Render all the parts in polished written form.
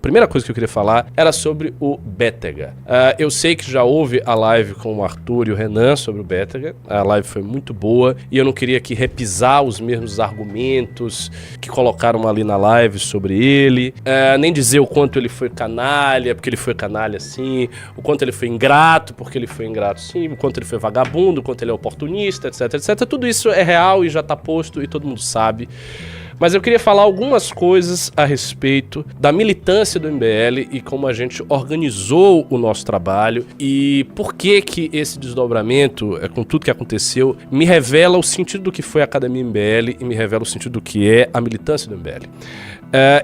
primeira coisa que eu queria falar era sobre o Bétega. Eu sei que já houve a live com o Arthur e o Renan sobre o Bétega. A live foi muito boa e eu não queria aqui repisar os mesmos argumentos que colocaram ali na live sobre ele, nem dizer o quanto ele foi canalha, porque ele foi canalha sim, o quanto ele foi ingrato, porque ele foi ingrato sim, o quanto ele foi vagabundo, o quanto ele é oportunista, etc, etc. Tudo isso é real e já tá posto e todo mundo sabe. Mas eu queria falar algumas coisas a respeito da militância do MBL e como a gente organizou o nosso trabalho e por que que esse desdobramento, com tudo que aconteceu, me revela o sentido do que foi a Academia MBL e me revela o sentido do que é a militância do MBL.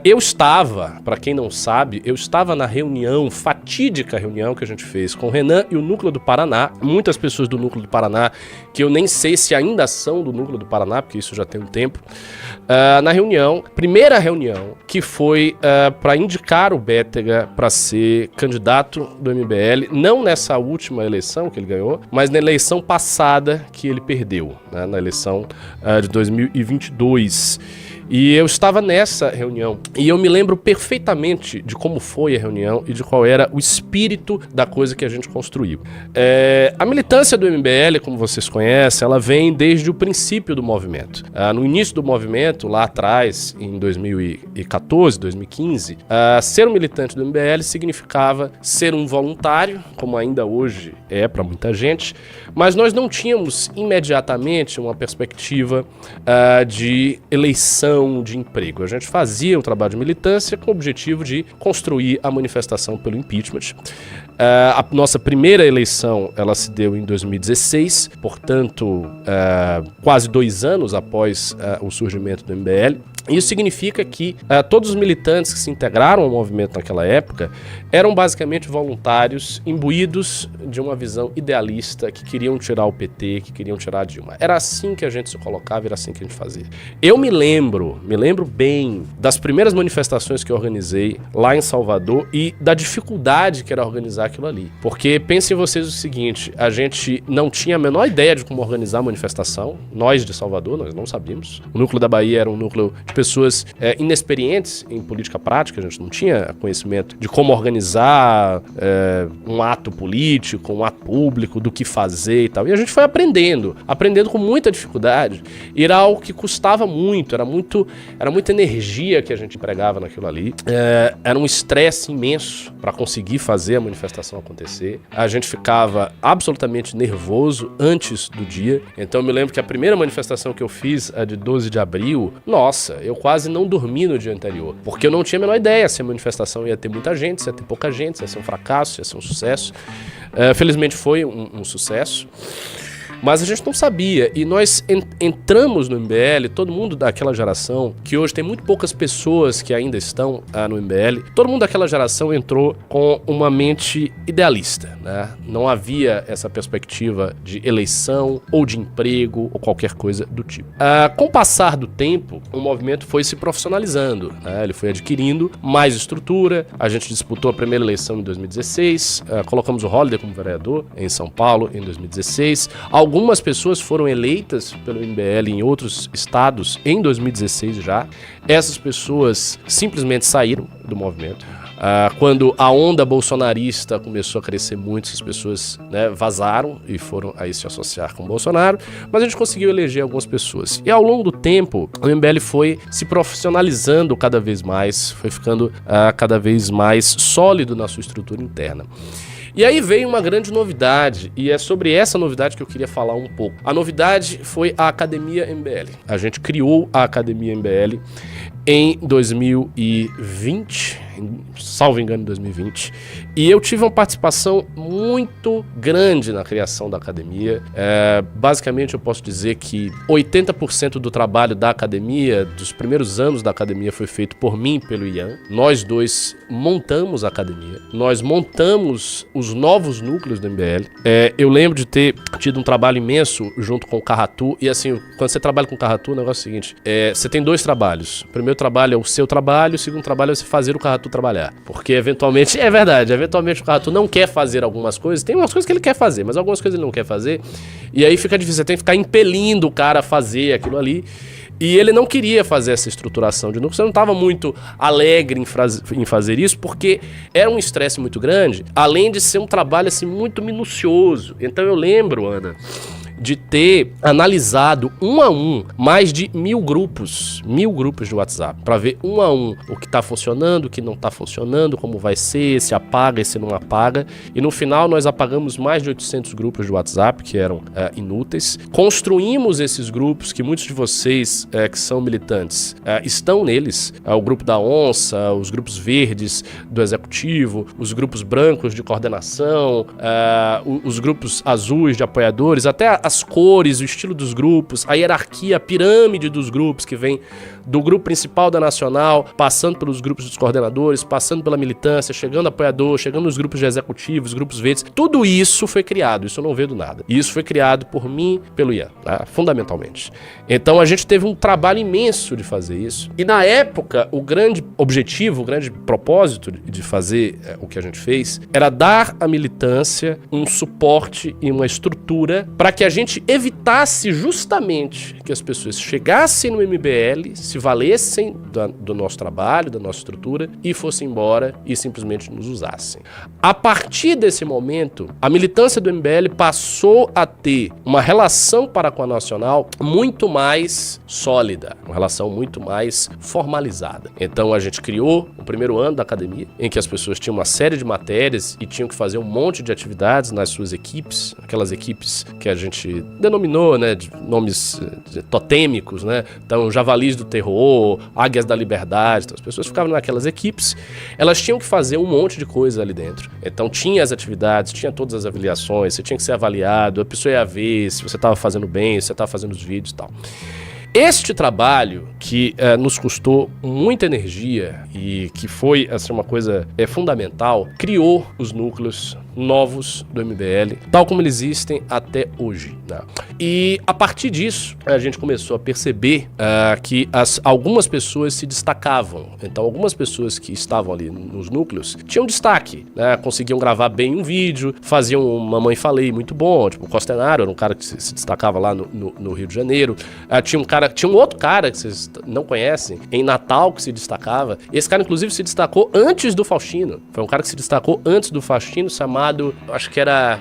Eu estava, para quem não sabe, eu estava na reunião, fatídica reunião que a gente fez com o Renan e o Núcleo do Paraná. Muitas pessoas do Núcleo do Paraná, que eu nem sei se ainda são do Núcleo do Paraná, porque isso já tem um tempo, na reunião, primeira reunião, que foi para indicar o Bétega para ser candidato do MBL, não nessa última eleição que ele ganhou, mas na eleição passada que ele perdeu, né, na eleição de 2022. E eu estava nessa reunião e eu me lembro perfeitamente de como foi a reunião e de qual era o espírito da coisa que a gente construiu. A militância do MBL, como vocês conhecem, ela vem desde o princípio do movimento. No início do movimento, lá atrás, em 2014, 2015, ser um militante do MBL significava ser um voluntário, como ainda hoje é para muita gente, mas nós não tínhamos imediatamente uma perspectiva de eleição, de emprego. A gente fazia o trabalho de militância com o objetivo de construir a manifestação pelo impeachment. A nossa primeira eleição, ela se deu em 2016, portanto, quase 2 anos após o surgimento do MBL. Isso significa que todos os militantes que se integraram ao movimento naquela época eram basicamente voluntários imbuídos de uma visão idealista que queriam tirar o PT, que queriam tirar a Dilma. Era assim que a gente se colocava, era assim que a gente fazia. Eu me lembro bem das primeiras manifestações que eu organizei lá em Salvador e da dificuldade que era organizar aquilo ali. Porque pensem vocês o seguinte, a gente não tinha a menor ideia de como organizar a manifestação, nós de Salvador, nós não sabíamos. O núcleo da Bahia era um núcleo de pessoas inexperientes em política prática, a gente não tinha conhecimento de como organizar um ato político, um ato público, do que fazer e tal. E a gente foi aprendendo com muita dificuldade. E era algo que custava muito, era muita energia que a gente empregava naquilo ali. Era um estresse imenso para conseguir fazer a manifestação acontecer. A gente ficava absolutamente nervoso antes do dia. Então eu me lembro que a primeira manifestação que eu fiz, a de 12 de abril, nossa, eu quase não dormi no dia anterior, porque eu não tinha a menor ideia se a manifestação ia ter muita gente, se ia ter pouca gente, se ia ser um fracasso, se ia ser um sucesso. Felizmente foi um sucesso. Mas a gente não sabia, e nós entramos no MBL, todo mundo daquela geração, que hoje tem muito poucas pessoas que ainda estão no MBL, todo mundo daquela geração entrou com uma mente idealista, né? Não havia essa perspectiva de eleição, ou de emprego, ou qualquer coisa do tipo. Com o passar do tempo, o movimento foi se profissionalizando, né? Ele foi adquirindo mais estrutura, a gente disputou a primeira eleição em 2016, colocamos o Holliday como vereador em São Paulo em 2016, algumas pessoas foram eleitas pelo MBL em outros estados em 2016 já. Essas pessoas simplesmente saíram do movimento. Quando a onda bolsonarista começou a crescer muito, essas pessoas, né, vazaram e foram aí se associar com o Bolsonaro, mas a gente conseguiu eleger algumas pessoas. E ao longo do tempo, o MBL foi se profissionalizando cada vez mais, foi ficando cada vez mais sólido na sua estrutura interna. E aí veio uma grande novidade, e é sobre essa novidade que eu queria falar um pouco. A novidade foi a Academia MBL. A gente criou a Academia MBL em 2020, salvo engano, em 2020. E eu tive uma participação muito grande na criação da academia. Basicamente, eu posso dizer que 80% do trabalho da academia, dos primeiros anos da academia, foi feito por mim e pelo Ian. Nós dois montamos a academia. Nós montamos os novos núcleos do MBL. Eu lembro de ter tido um trabalho imenso junto com o Carratu. E assim, quando você trabalha com o Carratu, o negócio é o seguinte. Você tem 2 trabalhos. O primeiro trabalho é o seu trabalho, o segundo trabalho é você fazer o Carratu trabalhar. Porque eventualmente, é verdade, eventualmente o Carratu não quer fazer algumas coisas, tem umas coisas que ele quer fazer, mas algumas coisas ele não quer fazer, e aí fica difícil, você tem que ficar impelindo o cara a fazer aquilo ali, E ele não queria fazer essa estruturação de núcleos, ele não estava muito alegre em fazer isso, porque era um estresse muito grande, além de ser um trabalho assim, muito minucioso. Então eu lembro, Ana, de ter analisado um a um mais de 1000 grupos de WhatsApp, para ver um a um o que está funcionando, o que não está funcionando, como vai ser, se apaga e se não apaga. E no final nós apagamos mais de 800 grupos de WhatsApp que eram inúteis. Construímos esses grupos, que muitos de vocês que são militantes estão neles, o grupo da onça, os grupos verdes do executivo, os grupos brancos de coordenação, os grupos azuis de apoiadores, até as cores, o estilo dos grupos, a hierarquia, a pirâmide dos grupos, que vem do grupo principal da Nacional, passando pelos grupos dos coordenadores, passando pela militância, chegando apoiador, chegando nos grupos de executivos, grupos verdes. Tudo isso foi criado, isso eu não veio do nada. E isso foi criado por mim, pelo Ian, tá? Fundamentalmente. Então a gente teve um trabalho imenso de fazer isso. E na época, o grande objetivo, o grande propósito de fazer o que a gente fez, era dar à militância um suporte e uma estrutura para que a gente evitasse justamente que as pessoas chegassem no MBL, se valessem do nosso trabalho, da nossa estrutura e fossem embora e simplesmente nos usassem. A partir desse momento, a militância do MBL passou a ter uma relação para com a Nacional muito mais sólida, uma relação muito mais formalizada. Então a gente criou o primeiro ano da academia, em que as pessoas tinham uma série de matérias e tinham que fazer um monte de atividades nas suas equipes, aquelas equipes que a gente denominou, né, de nomes totêmicos, né? Então, Javalis do Terror, Águias da Liberdade. Então, as pessoas ficavam naquelas equipes, elas tinham que fazer um monte de coisa ali dentro. Então, tinha as atividades, tinha todas as avaliações, você tinha que ser avaliado, a pessoa ia ver se você estava fazendo bem, se você estava fazendo os vídeos e tal. Este trabalho, que nos custou muita energia e que foi assim, uma coisa fundamental, criou os núcleos novos do MBL, tal como eles existem até hoje, né? E a partir disso, a gente começou a perceber que algumas pessoas se destacavam. Então, algumas pessoas que estavam ali nos núcleos tinham destaque, né? Conseguiam gravar bem um vídeo, faziam uma Mamãe Falei muito bom, tipo o Costenaro era um cara que se destacava lá no Rio de Janeiro. Tinha um outro cara que vocês não conhecem, em Natal, que se destacava. Esse cara, inclusive, se destacou antes do Faustino. Foi um cara que se destacou antes do Faustino, chamado, acho que era,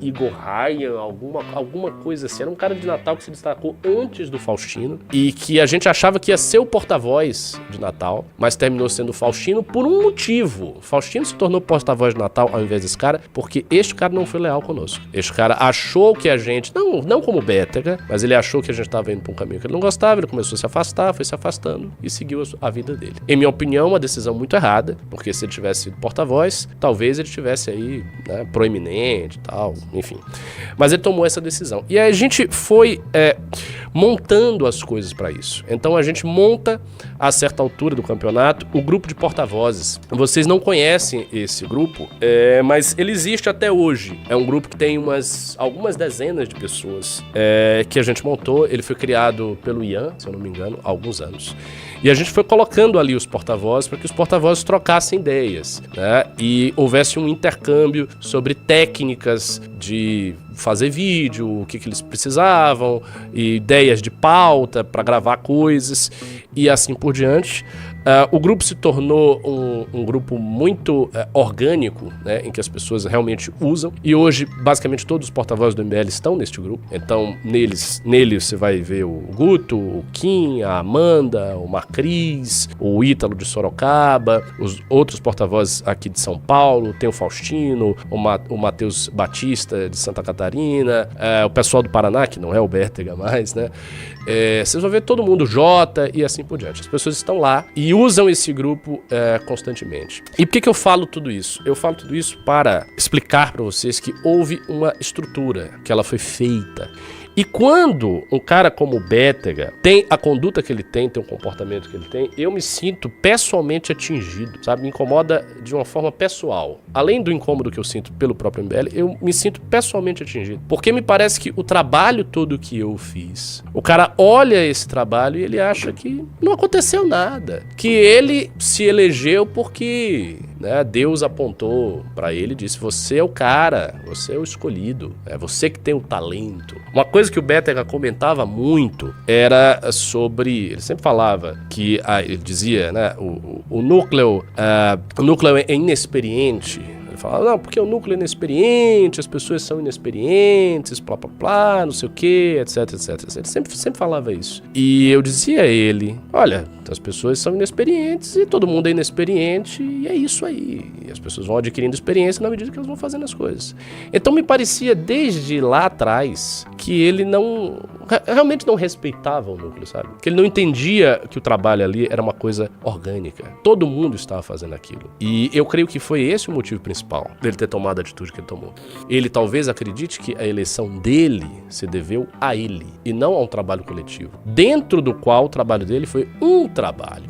Igor Ryan, alguma coisa assim. Era um cara de Natal que se destacou antes do Faustino e que a gente achava que ia ser o porta-voz de Natal, mas terminou sendo o Faustino por um motivo. Faustino se tornou porta-voz de Natal ao invés desse cara, porque este cara não foi leal conosco. Este cara achou que a gente, não como Bétega, mas ele achou que a gente estava indo para um caminho que ele não gostava, ele começou a se afastar, foi se afastando e seguiu a vida dele. Em minha opinião, uma decisão muito errada, porque se ele tivesse sido porta-voz, talvez ele tivesse aí, né, proeminente e tal, enfim. Mas ele tomou essa decisão. E aí a gente foi montando as coisas para isso. Então a gente monta, a certa altura do campeonato, o grupo de porta-vozes. Vocês não conhecem esse grupo, mas ele existe até hoje. É um grupo que tem algumas dezenas de pessoas que a gente montou. Ele foi criado pelo Ian, se eu não me engano, há alguns anos. E a gente foi colocando ali os porta-vozes para que os porta-vozes trocassem ideias, né? E houvesse um intercâmbio sobre técnicas de fazer vídeo, o que eles precisavam, e ideias de pauta para gravar coisas e assim por diante. O grupo se tornou um grupo muito orgânico, né, em que as pessoas realmente usam. E hoje, basicamente, todos os porta-vozes do MBL estão neste grupo. Então, nele você vai ver o Guto, o Kim, a Amanda, o Macris, o Ítalo de Sorocaba, os outros porta-vozes aqui de São Paulo, tem o Faustino, o Matheus Batista de Santa Catarina, o pessoal do Paraná, que não é o Bétega mais, né? Vocês vão ver todo mundo, Jota e assim por diante. As pessoas estão lá e usam esse grupo constantemente. E por que eu falo tudo isso? Eu falo tudo isso para explicar para vocês que houve uma estrutura, que ela foi feita. E quando um cara como o Bétega tem a conduta que ele tem o comportamento que ele tem, eu me sinto pessoalmente atingido, sabe? Me incomoda de uma forma pessoal. Além do incômodo que eu sinto pelo próprio MBL, eu me sinto pessoalmente atingido. Porque me parece que o trabalho todo que eu fiz, o cara olha esse trabalho e ele acha que não aconteceu nada. Que ele se elegeu porque né, Deus apontou para ele e disse: você é o cara, você é o escolhido, é você que tem o talento. Uma coisa que o Bétega comentava muito era sobre, ele sempre falava que, ele dizia, né, o núcleo é inexperiente. Ele falava, não, porque o núcleo é inexperiente, as pessoas são inexperientes, blá, blá, blá, não sei o que, etc, etc, etc. Ele sempre falava isso. E eu dizia a ele, olha, as pessoas são inexperientes e todo mundo é inexperiente e é isso aí. E as pessoas vão adquirindo experiência na medida que elas vão fazendo as coisas. Então me parecia desde lá atrás que ele realmente não respeitava o núcleo, sabe? Que ele não entendia que o trabalho ali era uma coisa orgânica. Todo mundo estava fazendo aquilo. E eu creio que foi esse o motivo principal dele ter tomado a atitude que ele tomou. Ele talvez acredite que a eleição dele se deveu a ele e não a um trabalho coletivo, dentro do qual o trabalho dele foi um trabalho.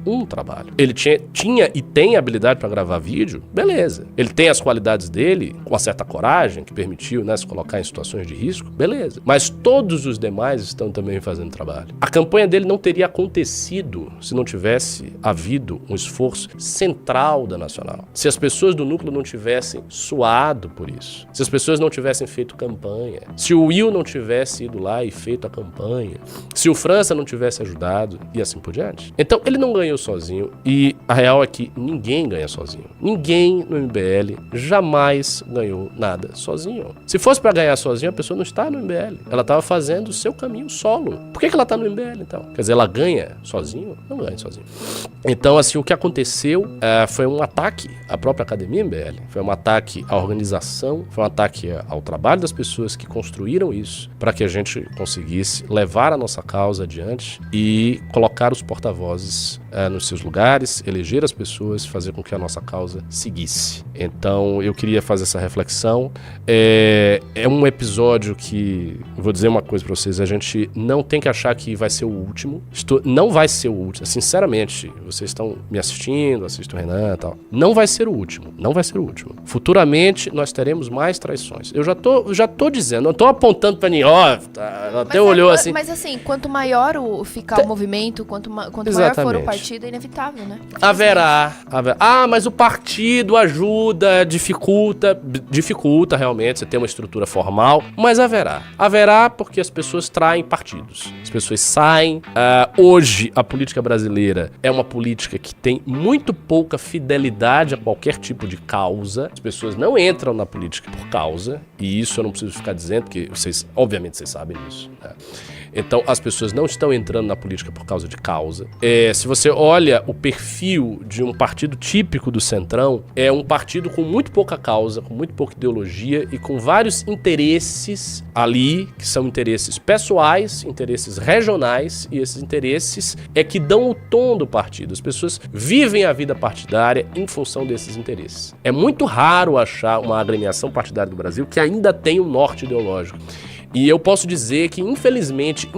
Ele tinha e tem habilidade para gravar vídeo, beleza. Ele tem as qualidades dele, com uma certa coragem, que permitiu, né, se colocar em situações de risco, beleza. Mas todos os demais estão também fazendo trabalho. A campanha dele não teria acontecido se não tivesse havido um esforço central da Nacional. Se as pessoas do núcleo não tivessem suado por isso. Se as pessoas não tivessem feito campanha. Se o Will não tivesse ido lá e feito a campanha. Se o França não tivesse ajudado e assim por diante. Então, ele não ganhou sozinho e a real é que ninguém ganha sozinho. Ninguém no MBL jamais ganhou nada sozinho. Se fosse pra ganhar sozinho, a pessoa não está no MBL. Ela estava fazendo o seu caminho solo. Por que ela tá no MBL, então? Quer dizer, ela ganha sozinho? Não ganha sozinho. Então, assim, o que aconteceu foi um ataque à própria Academia MBL. Foi um ataque à organização, foi um ataque ao trabalho das pessoas que construíram isso para que a gente conseguisse levar a nossa causa adiante e colocar os porta-vozes nos seus lugares, eleger as pessoas, fazer com que a nossa causa seguisse. Então, eu queria fazer essa reflexão. É um episódio que, vou dizer uma coisa para vocês, a gente não tem que achar que vai ser o último. Não vai ser o último. Sinceramente, vocês estão me assistindo, assistem o Renan e tal. Não vai ser o último. Não vai ser o último. Futuramente, nós teremos mais traições. Eu já tô dizendo, não tô apontando pra ninguém, ela até olhou assim. Mas assim, quanto maior ficar o movimento, quanto maior for o partido, é inevitável, né? Haverá. Mas o partido ajuda, dificulta realmente, você tem uma estrutura formal, mas haverá porque as pessoas traem partidos, as pessoas saem. Hoje a política brasileira é uma política que tem muito pouca fidelidade a qualquer tipo de causa. As pessoas não entram na política por causa, e isso eu não preciso ficar dizendo, porque obviamente vocês sabem disso, né? Então, as pessoas não estão entrando na política por causa de causa. Se você olha o perfil de um partido típico do Centrão, é um partido com muito pouca causa, com muito pouca ideologia e com vários interesses ali, que são interesses pessoais, interesses regionais, e esses interesses é que dão o tom do partido. As pessoas vivem a vida partidária em função desses interesses. É muito raro achar uma agremiação partidária do Brasil que ainda tem um norte ideológico. E eu posso dizer que, infelizmente,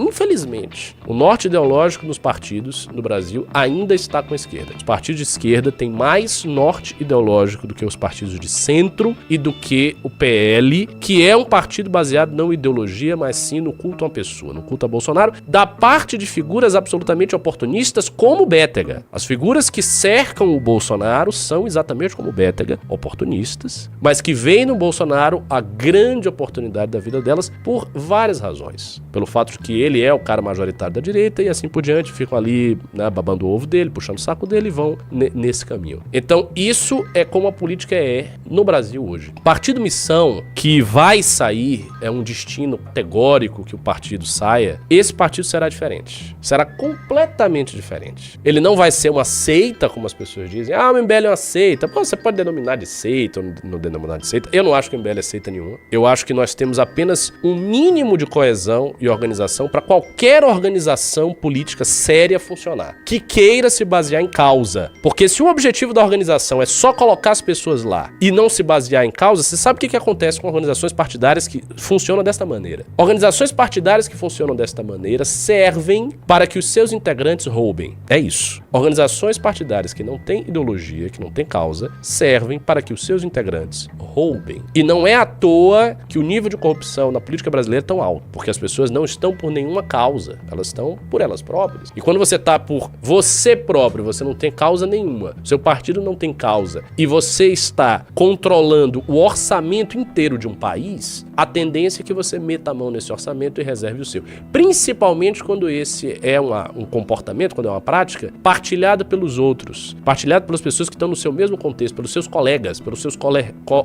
o norte ideológico nos partidos no Brasil ainda está com a esquerda. Os partidos de esquerda têm mais norte ideológico do que os partidos de centro e do que o PL, que é um partido baseado não em ideologia, mas sim no culto a uma pessoa, no culto a Bolsonaro, da parte de figuras absolutamente oportunistas como o Bétega. As figuras que cercam o Bolsonaro são exatamente como o Bétega, oportunistas, mas que veem no Bolsonaro a grande oportunidade da vida delas por várias razões. Pelo fato de que ele é o cara majoritário da direita e assim por diante, ficam ali, né, babando o ovo dele, puxando o saco dele e vão nesse caminho. Então, isso é como a política é no Brasil hoje. Partido Missão, que vai sair, é um destino categórico que o partido saia, esse partido será diferente. Será completamente diferente. Ele não vai ser uma seita, como as pessoas dizem. O MBL é uma seita. Pô, você pode denominar de seita ou não denominar de seita. Eu não acho que o MBL é seita nenhuma. Eu acho que nós temos apenas um mínimo de coesão e organização para qualquer organização política séria funcionar, que queira se basear em causa. Porque se o objetivo da organização é só colocar as pessoas lá e não se basear em causa, você sabe o que acontece com organizações partidárias que funcionam desta maneira. Organizações partidárias que funcionam desta maneira servem para que os seus integrantes roubem. É isso. Organizações partidárias que não têm ideologia, que não têm causa, servem para que os seus integrantes roubem. roubem. E não é à toa que o nível de corrupção na política brasileira é tão alto, porque as pessoas não estão por nenhuma causa, elas estão por elas próprias. E quando você está por você próprio, você não tem causa nenhuma, seu partido não tem causa, e você está controlando o orçamento inteiro de um país, a tendência é que você meta a mão nesse orçamento e reserve o seu. Principalmente quando esse é um comportamento, quando é uma prática, partilhada pelos outros, partilhada pelas pessoas que estão no seu mesmo contexto, pelos seus colegas, pelos seus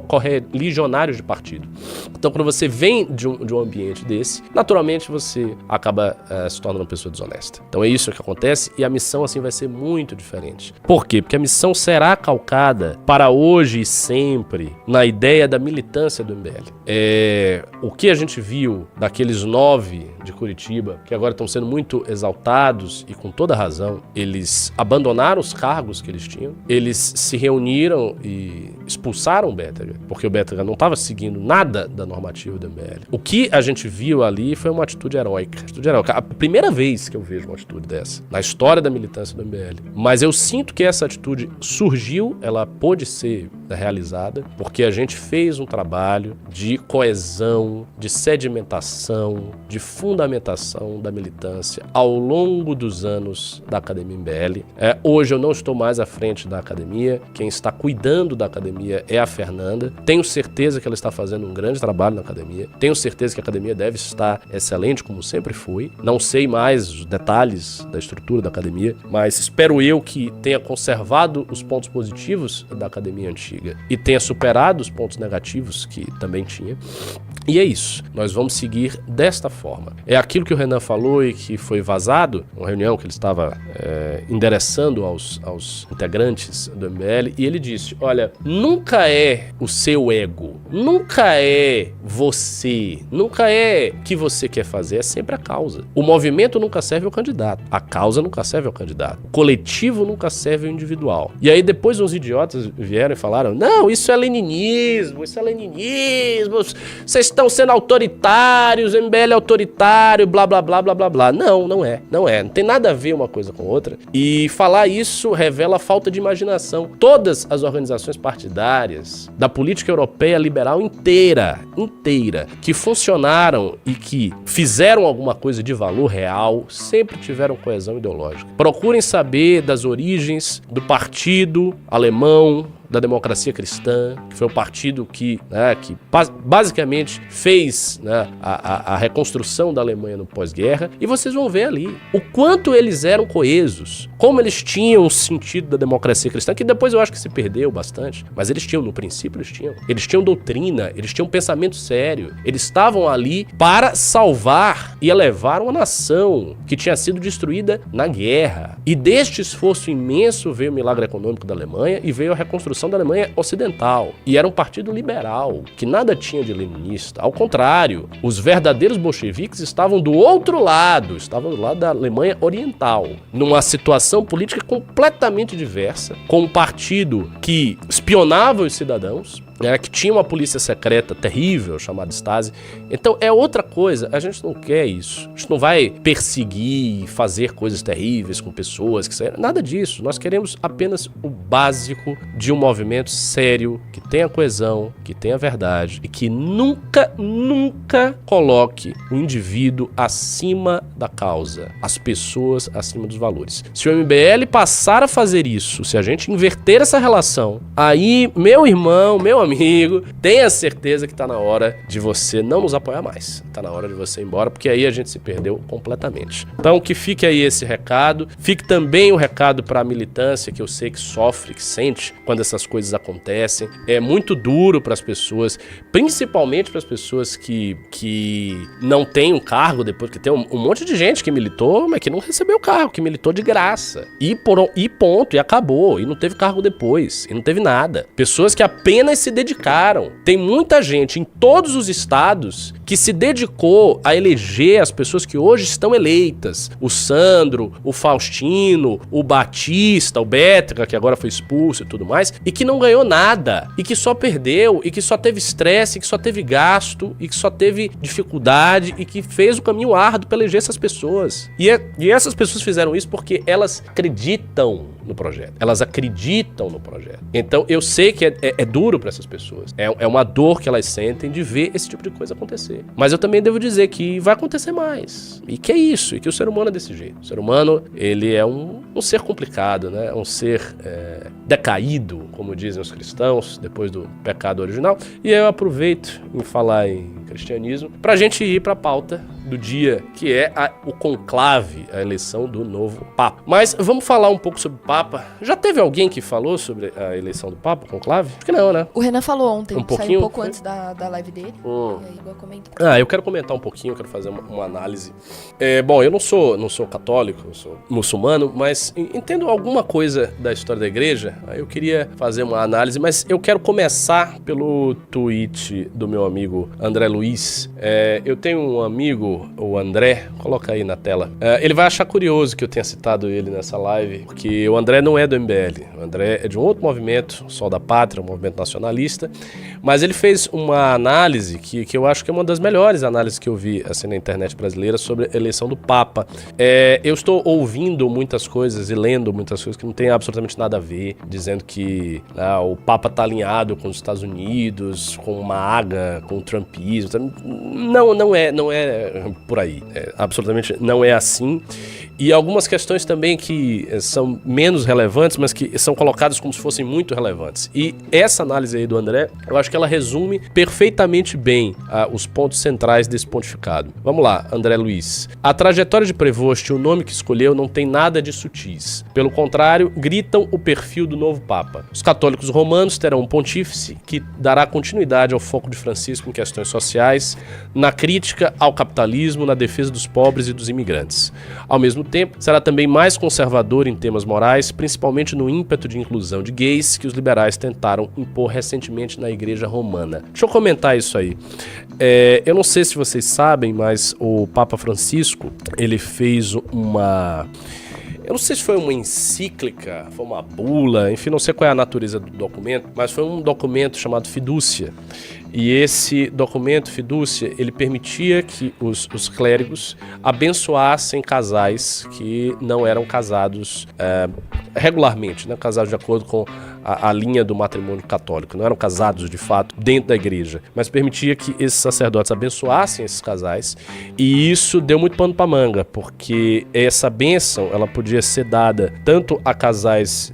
correligionários de partido. Então, quando você vem de um ambiente desse, naturalmente você acaba se tornando uma pessoa desonesta. Então é isso que acontece e a missão assim vai ser muito diferente. Por quê? Porque a missão será calcada para hoje e sempre na ideia da militância do MBL. O que a gente viu daqueles 9 de Curitiba, que agora estão sendo muito exaltados e com toda razão, eles abandonaram os cargos que eles tinham, eles se reuniram e expulsaram o Bétega, porque o Bétega não estava seguindo nada da normativa do MBL. O que a gente viu ali foi uma atitude heróica. A primeira vez que eu vejo uma atitude dessa, na história da militância do MBL. Mas eu sinto que essa atitude surgiu, ela pôde ser realizada, porque a gente fez um trabalho de coesão, de sedimentação, de fundamentação da militância ao longo dos anos da Academia MBL. Hoje eu não estou mais à frente da academia, quem está cuidando da academia é a Fernanda. Tenho certeza que ela está fazendo um grande trabalho na academia, tenho certeza que a academia deve estar excelente como sempre foi. Não sei mais os detalhes da estrutura da academia, mas espero eu que tenha conservado os pontos positivos da academia antiga e tenha superado os pontos negativos que também tinha. E é isso, nós vamos seguir desta forma. É aquilo que o Renan falou e que foi vazado, uma reunião que ele estava endereçando aos integrantes do MBL, e ele disse, olha, nunca é o seu ego, nunca é você, nunca é o que você quer fazer, é sempre a causa. O movimento nunca serve ao candidato, a causa nunca serve ao candidato, o coletivo nunca serve ao individual. E aí depois uns idiotas vieram e falaram, não, isso é leninismo, vocês estão sendo autoritários, o MBL é autoritário, blá, blá, blá, blá, blá, blá. Não é. Não tem nada a ver uma coisa com outra. E falar isso revela a falta de imaginação. Todas as organizações partidárias da política europeia liberal inteira, que funcionaram e que fizeram alguma coisa de valor real, sempre tiveram coesão ideológica. Procurem saber das origens do partido alemão da democracia cristã, que foi o partido que basicamente fez a reconstrução da Alemanha no pós-guerra, e vocês vão ver ali o quanto eles eram coesos, como eles tinham o sentido da democracia cristã, que depois eu acho que se perdeu bastante, mas eles tinham, no princípio eles tinham doutrina, eles tinham pensamento sério, eles estavam ali para salvar e elevar uma nação que tinha sido destruída na guerra, e deste esforço imenso veio o milagre econômico da Alemanha e veio a reconstrução da Alemanha Ocidental. E era um partido liberal, que nada tinha de leninista. Ao contrário, os verdadeiros bolcheviques estavam do outro lado, estavam do lado da Alemanha Oriental, numa situação política completamente diversa, com um partido que espionava os cidadãos, que tinha uma polícia secreta terrível, chamada Stasi. Então é outra coisa, a gente não quer isso. A gente não vai perseguir, fazer coisas terríveis com pessoas, nada disso. Nós queremos apenas o básico de um movimento sério, que tenha coesão, que tenha verdade e que nunca coloque o indivíduo acima da causa, as pessoas acima dos valores. Se o MBL passar a fazer isso, se a gente inverter essa relação, aí, meu irmão, meu amigo, tenha certeza que tá na hora de você não nos apoiar mais. Tá na hora de você ir embora, porque aí a gente se perdeu completamente. Então que fique aí esse recado. Fique também o recado para a militância, que eu sei que sofre, que sente quando essas coisas acontecem. É muito duro para as pessoas, principalmente para as pessoas que não têm um cargo depois, que tem um monte de gente que militou, mas que não recebeu cargo, que militou de graça. E ponto, e acabou. E não teve cargo depois, e não teve nada. Pessoas que apenas se dedicaram. Tem muita gente em todos os estados que se dedicou a eleger as pessoas que hoje estão eleitas. O Sandro, o Faustino, o Batista, o Bétega, que agora foi expulso e tudo mais, e que não ganhou nada, e que só perdeu, e que só teve estresse, e que só teve gasto, e que só teve dificuldade, e que fez o caminho árduo para eleger essas pessoas. E essas pessoas fizeram isso porque elas acreditam no projeto. Elas acreditam no projeto. Então, eu sei que é duro para essas pessoas. É uma dor que elas sentem de ver esse tipo de coisa acontecer. Mas eu também devo dizer que vai acontecer mais. E que é isso. E que o ser humano é desse jeito. O ser humano, ele é um ser complicado, né? É um ser decaído, como dizem os cristãos, depois do pecado original. E eu aproveito em falar em cristianismo pra gente ir pra pauta do dia, que é o conclave, a eleição do novo Papa. Mas vamos falar um pouco sobre o Papa. Já teve alguém que falou sobre a eleição do Papa, conclave? Acho que não, né? O Renan falou ontem, saiu um pouco antes da live dele. E aí, igual comentou. Eu quero comentar um pouquinho, eu quero fazer uma análise. Bom, eu não sou católico, eu sou muçulmano, mas entendo alguma coisa da história da igreja. Aí eu queria fazer uma análise, mas eu quero começar pelo tweet do meu amigo André Luiz. Eu tenho um amigo, o André, coloca aí na tela. Ele vai achar curioso que eu tenha citado ele nessa live, porque o André não é do MBL. O André é de um outro movimento, Sol da Pátria, um movimento nacionalista, mas ele fez uma análise que eu acho que é uma das melhores análises que eu vi assim, na internet brasileira sobre a eleição do Papa. Eu estou ouvindo muitas coisas e lendo muitas coisas que não tem absolutamente nada a ver, dizendo que o Papa está alinhado com os Estados Unidos, com o MAGA, com o trumpismo. Não é por aí. Absolutamente não é assim. E algumas questões também que são menos relevantes, mas que são colocadas como se fossem muito relevantes. E essa análise aí do André, eu acho que ela resume perfeitamente bem os pontos centrais desse pontificado. Vamos lá, André Luiz. A trajetória de Prevost e o nome que escolheu não tem nada de sutis. Pelo contrário, gritam o perfil do novo Papa. Os católicos romanos terão um pontífice que dará continuidade ao foco de Francisco em questões sociais, na crítica ao capitalismo, na defesa dos pobres e dos imigrantes. Ao mesmo tempo, será também mais conservador em temas morais, principalmente no ímpeto de inclusão de gays que os liberais tentaram impor recentemente na Igreja Romana. Deixa eu comentar isso aí. Eu não sei se vocês sabem, mas o Papa Francisco, ele fez uma... Eu não sei se foi uma encíclica, foi uma bula, enfim, não sei qual é a natureza do documento, mas foi um documento chamado Fidúcia. E esse documento, Fidúcia, ele permitia que os clérigos abençoassem casais que não eram casados regularmente, né? Casados de acordo com a linha do matrimônio católico. Não eram casados, de fato, dentro da igreja, mas permitia que esses sacerdotes abençoassem esses casais. E isso deu muito pano pra manga, porque essa bênção, ela podia ser dada tanto a casais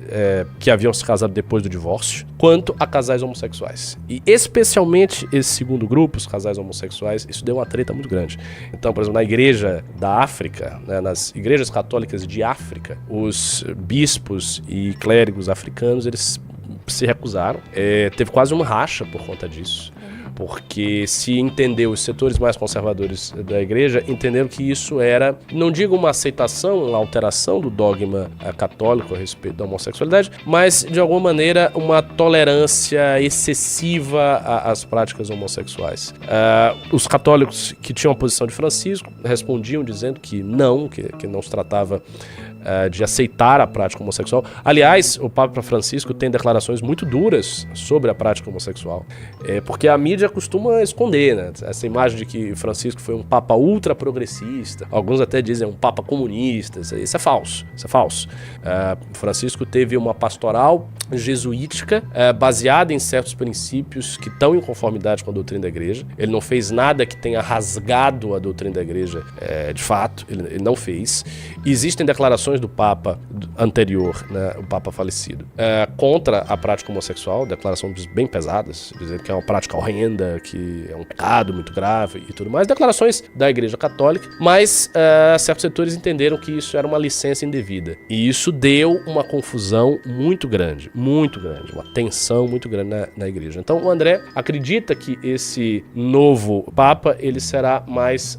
que haviam se casado depois do divórcio, quanto a casais homossexuais. E especialmente esse segundo grupo, os casais homossexuais, isso deu uma treta muito grande. Então, por exemplo, na igreja da África, né, nas igrejas católicas de África, os bispos e clérigos africanos, eles se recusaram. Teve quase uma racha por conta disso. Porque se entendeu, os setores mais conservadores da igreja entenderam que isso era, não digo uma aceitação, uma alteração do dogma católico a respeito da homossexualidade, mas de alguma maneira uma tolerância excessiva às práticas homossexuais. Os católicos que tinham a posição de Francisco respondiam dizendo que não se tratava de aceitar a prática homossexual. Aliás, o Papa Francisco tem declarações muito duras sobre a prática homossexual, porque a mídia costuma esconder, né, essa imagem de que Francisco foi um Papa ultra progressista. Alguns até dizem um Papa comunista. Isso é falso. Francisco teve uma pastoral jesuítica baseada em certos princípios que estão em conformidade com a doutrina da igreja. Ele não fez nada que tenha rasgado a doutrina da igreja de fato. Ele não fez. Existem declarações do Papa anterior, né, o Papa falecido, contra a prática homossexual, declarações bem pesadas, dizendo que é uma prática horrenda, que é um pecado muito grave e tudo mais, declarações da Igreja Católica, mas certos setores entenderam que isso era uma licença indevida. E isso deu uma confusão muito grande, uma tensão muito grande na igreja. Então o André acredita que esse novo Papa, ele será mais...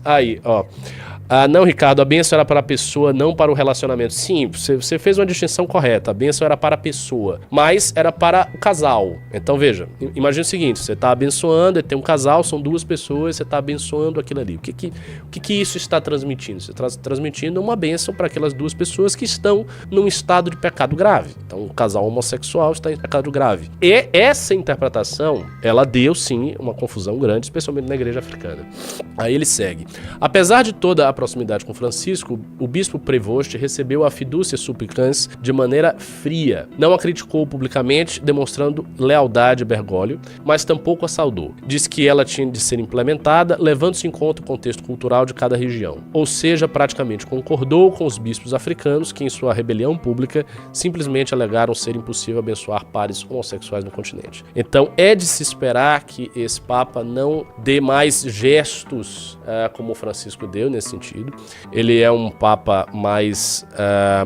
não, Ricardo, a bênção era para a pessoa, não para o relacionamento. Sim, você fez uma distinção correta. A bênção era para a pessoa, mas era para o casal. Então, veja, imagine o seguinte, você está abençoando, tem um casal, são duas pessoas, você está abençoando aquilo ali. O que isso está transmitindo? Você está transmitindo uma bênção para aquelas duas pessoas que estão num estado de pecado grave. Então, o casal homossexual está em pecado grave. E essa interpretação, ela deu, sim, uma confusão grande, especialmente na igreja africana. Aí ele segue. Apesar de toda a proximidade com Francisco, o bispo Prevost recebeu a fidúcia supplicans de maneira fria. Não a criticou publicamente, demonstrando lealdade a Bergoglio, mas tampouco a saudou. Diz que ela tinha de ser implementada, levando-se em conta o contexto cultural de cada região. Ou seja, praticamente concordou com os bispos africanos que, em sua rebelião pública, simplesmente alegaram ser impossível abençoar pares homossexuais no continente. Então, é de se esperar que esse Papa não dê mais gestos como o Francisco deu nesse sentido. Ele é um Papa mais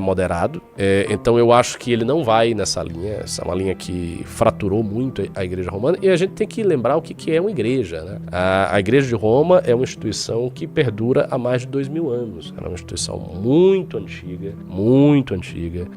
moderado, então eu acho que ele não vai nessa linha. Essa é uma linha que fraturou muito a Igreja Romana, e a gente tem que lembrar o que é uma igreja, né? A Igreja de Roma é uma instituição que perdura há mais de 2000 anos. Ela é uma instituição muito antiga,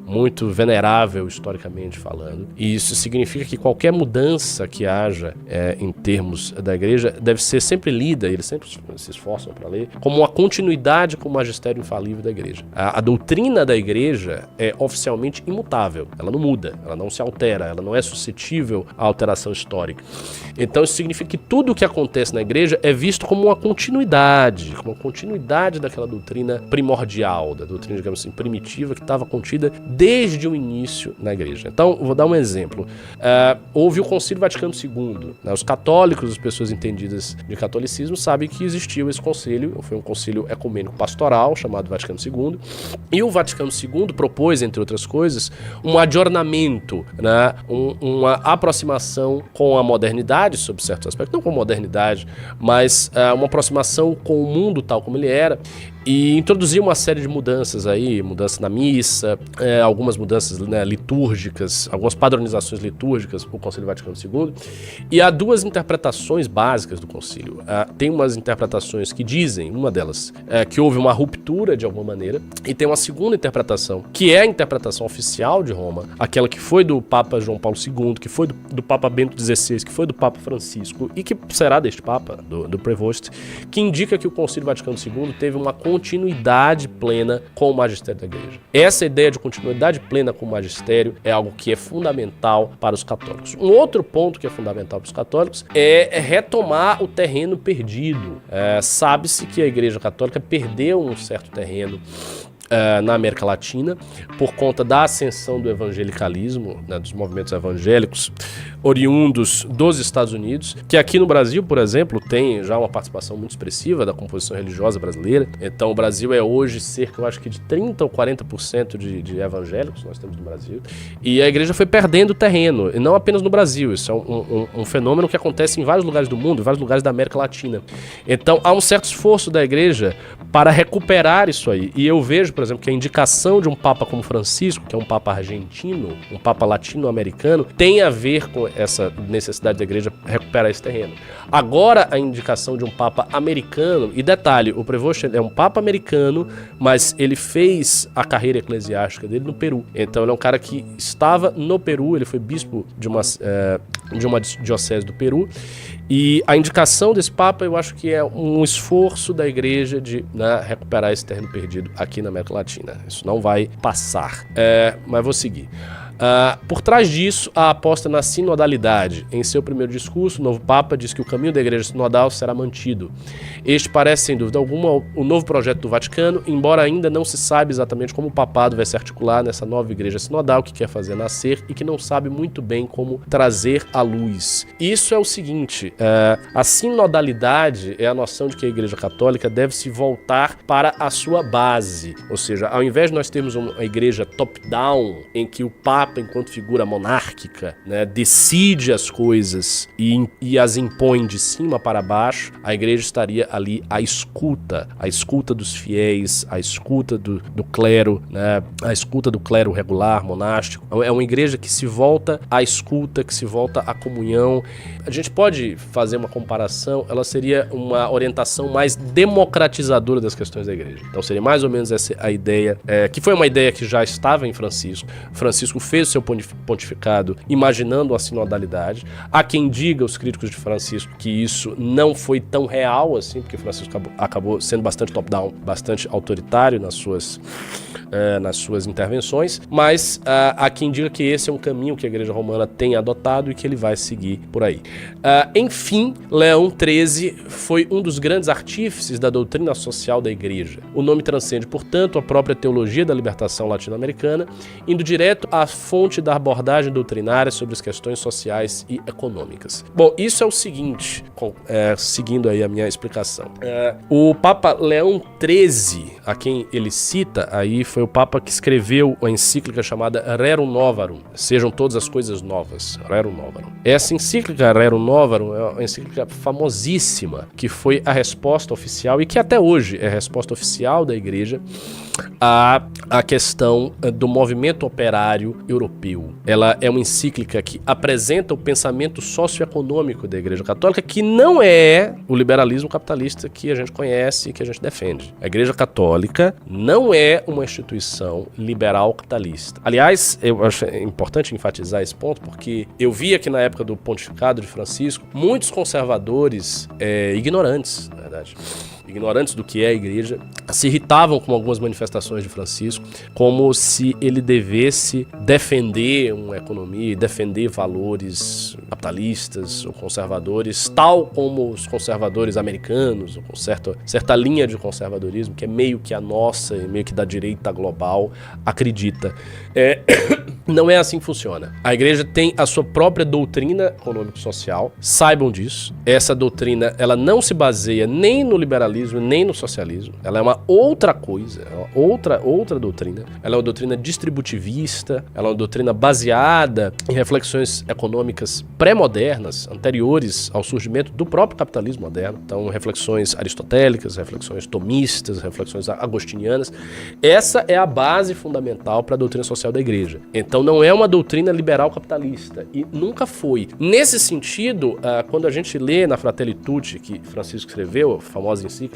muito venerável historicamente falando, e isso significa que qualquer mudança que haja em termos da igreja deve ser sempre lida, e eles sempre se esforçam para ler, como uma continuidade com o magistério infalível da igreja. A doutrina da igreja é oficialmente imutável, ela não muda, ela não se altera, ela não é suscetível à alteração histórica. Então isso significa que tudo o que acontece na igreja é visto como uma continuidade daquela doutrina primordial, da doutrina, digamos assim, primitiva, que estava contida desde o início na igreja. Então, vou dar um exemplo. Houve o Concílio Vaticano II. Né? Os católicos, as pessoas entendidas de catolicismo, sabem que existiu esse concílio. Foi um concílio ecumênico pastoral, chamado Vaticano II. E o Vaticano II propôs, entre outras coisas, um adornamento, né? Uma aproximação com a modernidade, sob certos aspectos. Não com a modernidade, mas uma aproximação com o mundo tal como ele era. E introduziu uma série de mudanças aí, mudança na missa, algumas mudanças, né, litúrgicas, algumas padronizações litúrgicas para o Concílio Vaticano II. E há duas interpretações básicas do concílio. Tem umas interpretações que dizem, uma delas, que houve uma ruptura de alguma maneira, e tem uma segunda interpretação, que é a interpretação oficial de Roma, aquela que foi do Papa João Paulo II, que foi do Papa Bento XVI, que foi do Papa Francisco, e que será deste Papa, do Prevost, que indica que o Concílio Vaticano II teve uma continuidade plena com o magistério da igreja. Essa ideia de continuidade plena com o magistério é algo que é fundamental para os católicos. Um outro ponto que é fundamental para os católicos é retomar o terreno perdido. Sabe-se que a Igreja Católica perdeu um certo terreno na América Latina por conta da ascensão do evangelicalismo, né, dos movimentos evangélicos oriundos dos Estados Unidos, que aqui no Brasil, por exemplo, tem já uma participação muito expressiva da composição religiosa brasileira. Então o Brasil é hoje cerca, eu acho que de 30% ou 40% de evangélicos nós temos no Brasil, e a igreja foi perdendo terreno, e não apenas no Brasil. Isso é um fenômeno que acontece em vários lugares do mundo, em vários lugares da América Latina. Então há um certo esforço da igreja para recuperar isso aí, e eu vejo, por exemplo, que a indicação de um Papa como Francisco, que é um Papa argentino, um Papa latino-americano, tem a ver com essa necessidade da igreja recuperar esse terreno. Agora, a indicação de um Papa americano, e detalhe, o Prevost é um Papa americano, mas ele fez a carreira eclesiástica dele no Peru. Então ele é um cara que estava no Peru, ele foi bispo de uma diocese do Peru, e a indicação desse Papa eu acho que é um esforço da igreja de, né, recuperar esse terreno perdido aqui na América Latina. Isso não vai passar, mas vou seguir. Por trás disso, a aposta na sinodalidade. Em seu primeiro discurso, o novo Papa diz que o caminho da igreja sinodal será mantido. Este parece, sem dúvida alguma, o novo projeto do Vaticano, embora ainda não se saiba exatamente como o papado vai se articular nessa nova igreja sinodal que quer fazer nascer e que não sabe muito bem como trazer à luz. Isso é o seguinte, a sinodalidade é a noção de que a Igreja Católica deve se voltar para a sua base. Ou seja, ao invés de nós termos uma igreja top-down, em que o Papa, enquanto figura monárquica, né, decide as coisas e as impõe de cima para baixo, a igreja estaria ali à escuta dos fiéis, à escuta do clero, né, à escuta do clero regular, monástico. É uma igreja que se volta à escuta, que se volta à comunhão. A gente pode fazer uma comparação, ela seria uma orientação mais democratizadora das questões da igreja. Então seria mais ou menos essa a ideia, que foi uma ideia que já estava em Francisco. Francisco fez fez o seu pontificado imaginando uma sinodalidade. Há quem diga, os críticos de Francisco, que isso não foi tão real assim, porque Francisco acabou sendo bastante top-down, bastante autoritário nas suas intervenções, mas há quem diga que esse é um caminho que a Igreja Romana tem adotado e que ele vai seguir por aí. Enfim, Leão XIII foi um dos grandes artífices da doutrina social da Igreja. O nome transcende, portanto, a própria teologia da libertação latino-americana, indo direto à fonte da abordagem doutrinária sobre as questões sociais e econômicas. Bom, isso é o seguinte, seguindo aí a minha explicação. O Papa Leão XIII, a quem ele cita aí, foi o Papa que escreveu a encíclica chamada Rerum Novarum, sejam todas as coisas novas, Rerum Novarum. Essa encíclica Rerum Novarum é uma encíclica famosíssima, que foi a resposta oficial e que até hoje é a resposta oficial da Igreja a questão do movimento operário europeu. Ela é uma encíclica que apresenta o pensamento socioeconômico da Igreja Católica, que não é o liberalismo capitalista que a gente conhece e que a gente defende. A Igreja Católica não é uma instituição liberal capitalista. Aliás, eu acho importante enfatizar esse ponto, porque eu via que na época do pontificado de Francisco, muitos conservadores ignorantes, na verdade, ignorantes do que é a Igreja, se irritavam com algumas manifestações de Francisco, como se ele devesse defender uma economia, defender valores capitalistas ou conservadores, tal como os conservadores americanos, ou com certa linha de conservadorismo, que é meio que a nossa e meio que da direita global, acredita. Não é assim que funciona. A Igreja tem a sua própria doutrina econômico-social, saibam disso. Essa doutrina, ela não se baseia nem no liberalismo, nem no socialismo. Ela é uma outra coisa, é uma outra doutrina. Ela é uma doutrina distributivista, ela é uma doutrina baseada em reflexões econômicas pré-modernas, anteriores ao surgimento do próprio capitalismo moderno. Então, reflexões aristotélicas, reflexões tomistas, reflexões agostinianas. Essa é a base fundamental para a doutrina social da Igreja. Então, não é uma doutrina liberal capitalista e nunca foi. Nesse sentido, quando a gente lê na Fratelli Tutti, que Francisco escreveu, a famosa encíclica,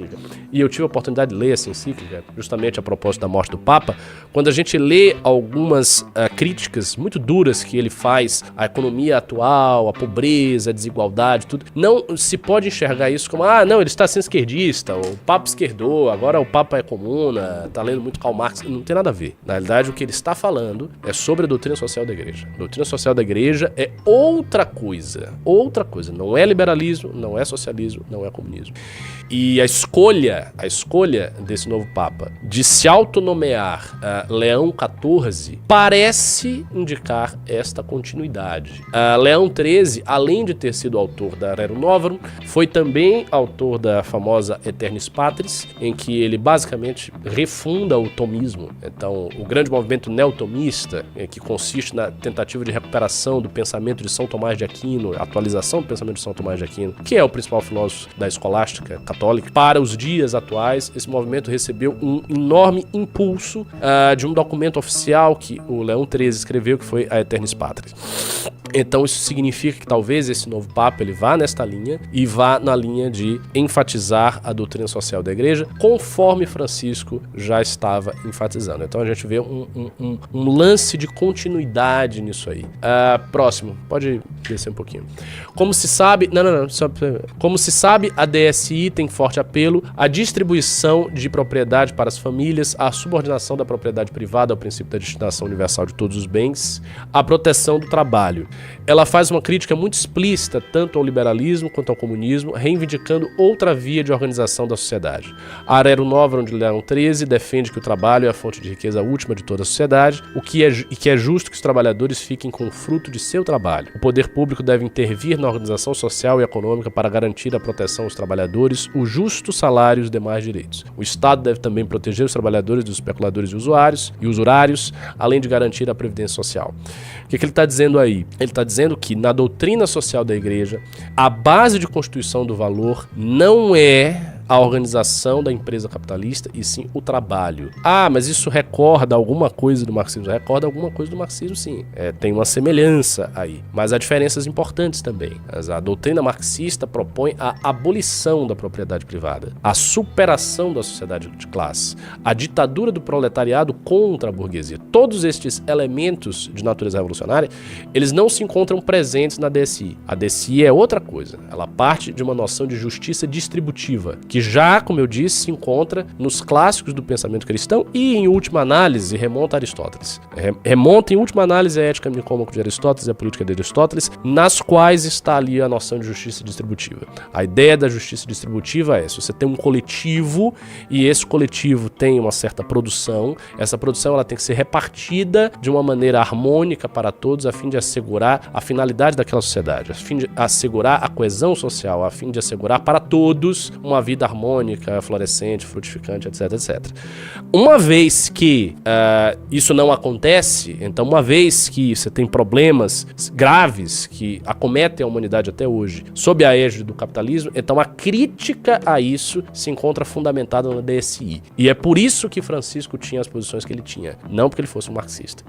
e eu tive a oportunidade de ler essa encíclica, justamente a propósito da morte do Papa, quando a gente lê algumas críticas muito duras que ele faz à economia atual, à pobreza, à desigualdade, tudo, não se pode enxergar isso como, não, ele está sendo esquerdista, o Papa esquerdou, agora o Papa é comuna, está lendo muito Karl Marx, não tem nada a ver. Na realidade, o que ele está falando é sobre a doutrina social da Igreja. A doutrina social da Igreja é outra coisa, não é liberalismo, não é socialismo, não é comunismo. E a escolha desse novo Papa de se autonomear Leão XIV parece indicar esta continuidade. Leão XIII, além de ter sido autor da Rerum Novarum, foi também autor da famosa Aeternis Patris, em que ele basicamente refunda o tomismo. Então, o grande movimento neotomista, que consiste na tentativa de recuperação do pensamento de São Tomás de Aquino, atualização do pensamento de São Tomás de Aquino, que é o principal filósofo da escolástica católica, para os dias atuais, esse movimento recebeu um enorme impulso de um documento oficial que o Leão XIII escreveu, que foi a Aeternis Patris. Então isso significa que talvez esse novo Papa ele vá nesta linha e vá na linha de enfatizar a doutrina social da Igreja, conforme Francisco já estava enfatizando. Então a gente vê um lance de continuidade nisso aí. Próximo, pode descer um pouquinho. Como se sabe, como se sabe, a DSI tem forte apelo à distribuição de propriedade para as famílias, à subordinação da propriedade privada ao princípio da destinação universal de todos os bens, à proteção do trabalho. Ela faz uma crítica muito explícita tanto ao liberalismo quanto ao comunismo, reivindicando outra via de organização da sociedade. A Rerum Novarum de Leão XIII defende que o trabalho é a fonte de riqueza última de toda a sociedade, e que é justo que os trabalhadores fiquem com o fruto de seu trabalho. O poder público deve intervir na organização social e econômica para garantir a proteção aos trabalhadores, o justo salário e os demais direitos. O Estado deve também proteger os trabalhadores dos especuladores e usurários, além de garantir a previdência social. O que ele está dizendo aí? Ele está dizendo que na doutrina social da Igreja, a base de constituição do valor não é a organização da empresa capitalista, e sim o trabalho. Ah, mas isso recorda alguma coisa do marxismo? Recorda alguma coisa do marxismo, sim. Tem uma semelhança aí, mas há diferenças importantes também. A doutrina marxista propõe a abolição da propriedade privada, a superação da sociedade de classe, a ditadura do proletariado contra a burguesia. Todos estes elementos de natureza revolucionária, eles não se encontram presentes na DSI. A DSI é outra coisa. Ela parte de uma noção de justiça distributiva, que já, como eu disse, se encontra nos clássicos do pensamento cristão e, em última análise, remonta a Aristóteles. Remonta, em última análise, a ética nicômaco de Aristóteles e a política de Aristóteles, nas quais está ali a noção de justiça distributiva. A ideia da justiça distributiva é, se você tem um coletivo e esse coletivo tem uma certa produção, essa produção ela tem que ser repartida de uma maneira harmônica para todos, a fim de assegurar a finalidade daquela sociedade, a fim de assegurar a coesão social, a fim de assegurar para todos uma vida harmônica, florescente, frutificante, etc, etc. Uma vez que isso não acontece, então uma vez que você tem problemas graves que acometem a humanidade até hoje, sob a égide do capitalismo, então a crítica a isso se encontra fundamentada na DSI. E é por isso que Francisco tinha as posições que ele tinha, não porque ele fosse um marxista.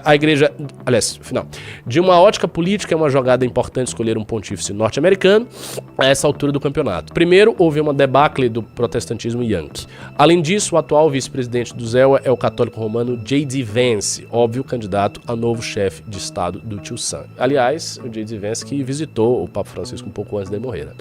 A igreja, aliás, final, de uma ótica política é uma jogada importante escolher um pontífice norte-americano a essa altura do campeonato. Primeiro, houve uma debacle do protestantismo yankee. Além disso, o atual vice-presidente do ZEWA é o católico romano J.D. Vance, óbvio candidato a novo chefe de estado do Tio Sam. Aliás, o J.D. Vance que visitou o Papa Francisco um pouco antes de morrer. Né?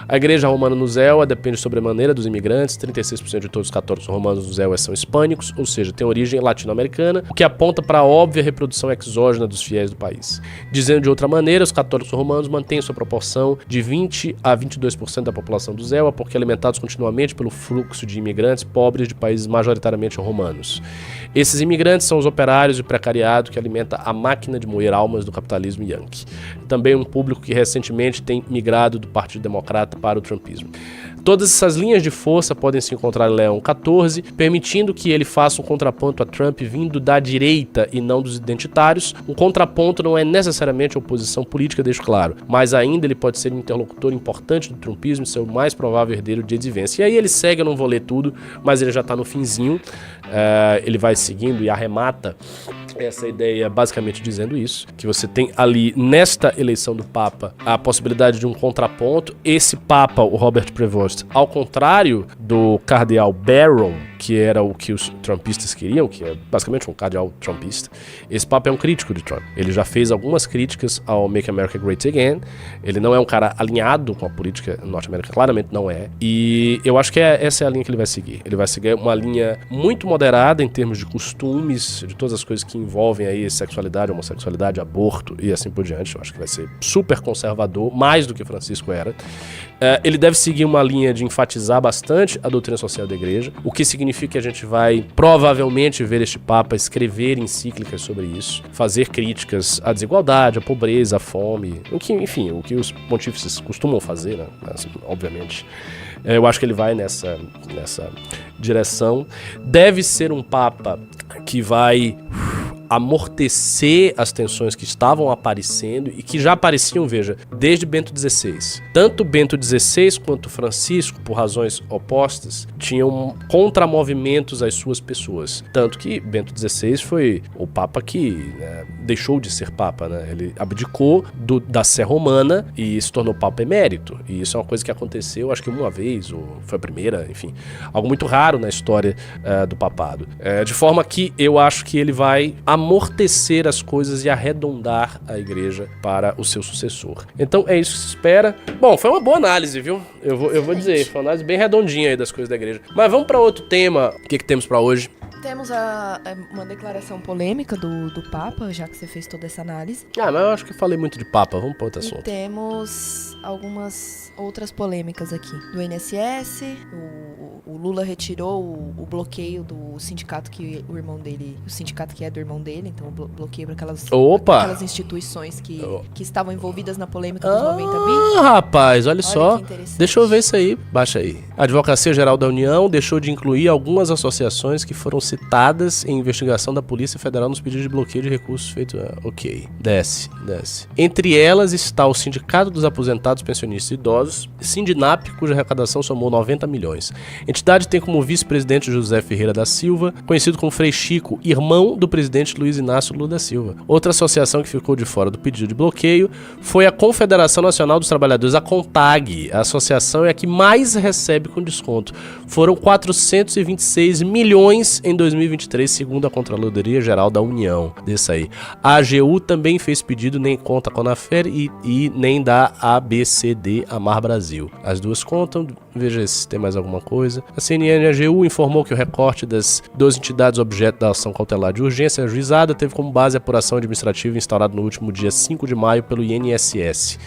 A igreja romana no ZEWA depende sobremaneira dos imigrantes, 36% de todos os católicos romanos no ZEWA são hispânicos, ou seja, tem origem latino-americana, o que aponta para a óbvia reprodução exógena dos fiéis do país. Dizendo de outra maneira, os católicos romanos mantêm sua proporção de 20 a 22% da população do ZEWA, porque alimentados continuamente pelo fluxo de imigrantes pobres de países majoritariamente romanos. Esses imigrantes são os operários e o precariado que alimenta a máquina de moer almas do capitalismo yankee. Também um público que recentemente tem migrado do Partido Democrata para o trumpismo. Todas essas linhas de força podem se encontrar em Leão XIV, permitindo que ele faça um contraponto a Trump vindo da direita e não dos identitários. Um contraponto não é necessariamente oposição política, deixo claro, mas ainda ele pode ser um interlocutor importante do trumpismo e ser o mais provável herdeiro de J.D. Vance. E aí ele segue, eu não vou ler tudo, mas ele já está no finzinho, ele vai seguindo e arremata essa ideia basicamente dizendo isso, que você tem ali nesta eleição do Papa a possibilidade de um contraponto. Esse Papa, o Robert Prevost, ao contrário do cardeal Barron, que era o que os trumpistas queriam, que é basicamente um cardeal trumpista, esse Papa é um crítico de Trump. Ele já fez algumas críticas ao Make America Great Again, ele não é um cara alinhado com a política norte-americana, claramente não é, e eu acho que essa é a linha que ele vai seguir. Ele vai seguir uma linha muito moderada em termos de costumes, de todas as coisas que envolvem aí sexualidade, homossexualidade, aborto e assim por diante. Eu acho que vai ser super conservador, mais do que Francisco era. Ele deve seguir uma linha de enfatizar bastante a doutrina social da igreja, o que significa que a gente vai provavelmente ver este Papa escrever encíclicas sobre isso, fazer críticas à desigualdade, à pobreza, à fome, o que os pontífices costumam fazer, né? Assim, obviamente. Eu acho que ele vai nessa direção. Deve ser um Papa que vai amortecer as tensões que estavam aparecendo e que já apareciam, veja, desde Bento XVI. Tanto Bento XVI quanto Francisco, por razões opostas, tinham contramovimentos às suas pessoas. Tanto que Bento XVI foi o Papa que deixou de ser Papa, né? Ele abdicou da Sé Romana e se tornou Papa emérito. E isso é uma coisa que aconteceu, acho que uma vez, ou foi a primeira, enfim. Algo muito raro na história do papado. De forma que eu acho que ele vai amortecer as coisas e arredondar a igreja para o seu sucessor. Então é isso que se espera. Bom, foi uma boa análise, viu? Eu vou dizer, foi uma análise bem redondinha aí das coisas da igreja. Mas vamos para outro tema. O que temos para hoje? Temos uma declaração polêmica do Papa, já que você fez toda essa análise. Mas eu acho que eu falei muito de Papa. Vamos para outro assunto. E temos algumas outras polêmicas aqui. Do INSS, o Lula retirou o bloqueio do sindicato que o irmão dele, o sindicato que é do irmão dele, então bloqueio para aquelas instituições que estavam envolvidas na polêmica dos 90 bi. Rapaz, olha só. Deixa eu ver isso aí. Baixa aí. A Advocacia Geral da União deixou de incluir algumas associações que foram citadas em investigação da Polícia Federal nos pedidos de bloqueio de recursos feitos... Ok, desce. Entre elas está o Sindicato dos Aposentados Pensionistas Idosos, Sindinap, cuja arrecadação somou 90 milhões. A entidade tem como vice-presidente José Ferreira da Silva, conhecido como Frei Chico, irmão do presidente Luiz Inácio Lula da Silva. Outra associação que ficou de fora do pedido de bloqueio foi a Confederação Nacional dos Trabalhadores, a CONTAG. A associação é a que mais recebe com desconto. Foram 426 milhões em 2023, segundo a Controladoria Geral da União. Desse aí. A AGU também fez pedido, nem conta com a Conafer e nem da ABCD Amar Brasil. As duas contam, veja se tem mais alguma coisa. A CNN e a AGU informou que o recorte das 12 entidades objeto da ação cautelar de urgência ajuizada teve como base a apuração administrativa instaurada no último dia 5 de maio pelo INSS.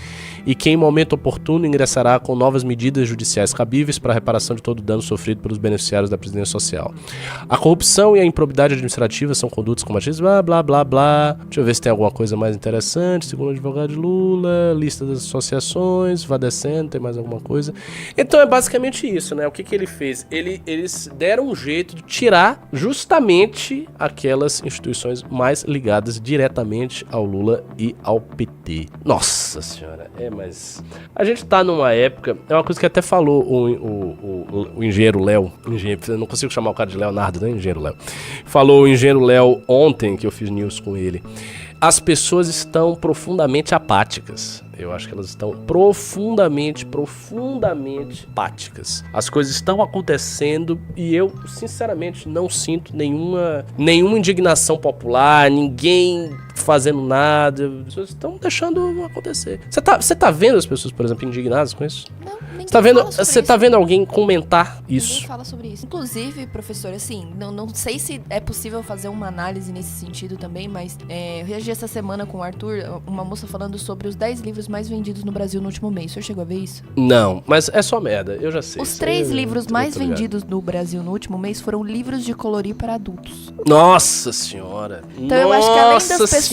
E que em momento oportuno ingressará com novas medidas judiciais cabíveis para a reparação de todo o dano sofrido pelos beneficiários da Previdência Social. A corrupção e a improbidade administrativa são condutas combatíveis, blá, blá, blá, blá. Deixa eu ver se tem alguma coisa mais interessante. Segundo o advogado de Lula, lista das associações, vai descendo, tem mais alguma coisa. Então é basicamente isso, né? O que ele fez? Eles deram um jeito de tirar justamente aquelas instituições mais ligadas diretamente ao Lula e ao PT. Nossa Senhora, mas a gente tá numa época, é uma coisa que até falou o engenheiro Léo, eu não consigo chamar o cara de Leonardo, né, engenheiro Léo. Falou o engenheiro Léo ontem, que eu fiz news com ele. As pessoas estão profundamente apáticas. Eu acho que elas estão profundamente apáticas. As coisas estão acontecendo e eu, sinceramente, não sinto nenhuma indignação popular, ninguém fazendo nada. As pessoas estão deixando acontecer. Você tá vendo as pessoas, por exemplo, indignadas com isso? Não, nem Você tá vendo alguém comentar isso? Ninguém fala sobre isso. Inclusive, professor, assim, não sei se é possível fazer uma análise nesse sentido também, mas eu reagi essa semana com o Arthur, uma moça falando sobre os 10 livros mais vendidos no Brasil no último mês. O senhor chegou a ver isso? Não, mas é só merda, eu já sei. Os 3 livros mais vendidos no Brasil no último mês foram livros de colorir para adultos. Nossa senhora. Então eu acho que além das pessoas...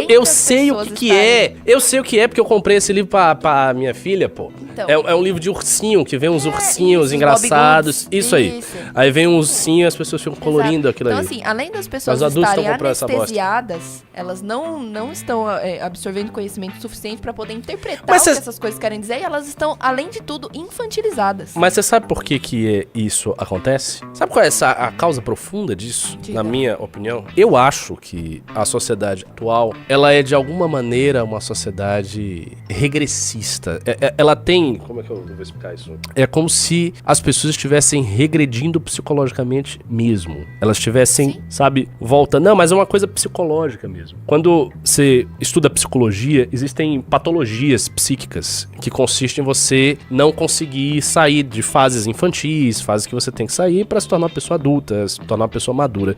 Eu sei o que é. Eu sei o que é, porque eu comprei esse livro pra minha filha, pô. Então, é um livro de ursinho, que vem uns ursinhos isso, engraçados. Isso aí. Aí vem um ursinho e as pessoas ficam colorindo aquilo então, ali. Então assim, além das pessoas estarem anestesiadas, elas não estão absorvendo conhecimento suficiente pra poder interpretar o que essas coisas querem dizer, e elas estão, além de tudo, infantilizadas. Mas você sabe por que isso acontece? Sabe qual é a causa profunda disso? Diga. Na minha opinião? Eu acho que a sociedade atual, ela é de alguma maneira uma sociedade regressista. Ela tem... Como é que eu vou explicar isso? É como se as pessoas estivessem regredindo psicologicamente mesmo. Elas estivessem, sim, sabe, volta... Não, mas é uma coisa psicológica mesmo. Quando você estuda psicologia, existem patologias psíquicas que consistem em você não conseguir sair de fases infantis, fases que você tem que sair para se tornar uma pessoa adulta, se tornar uma pessoa madura.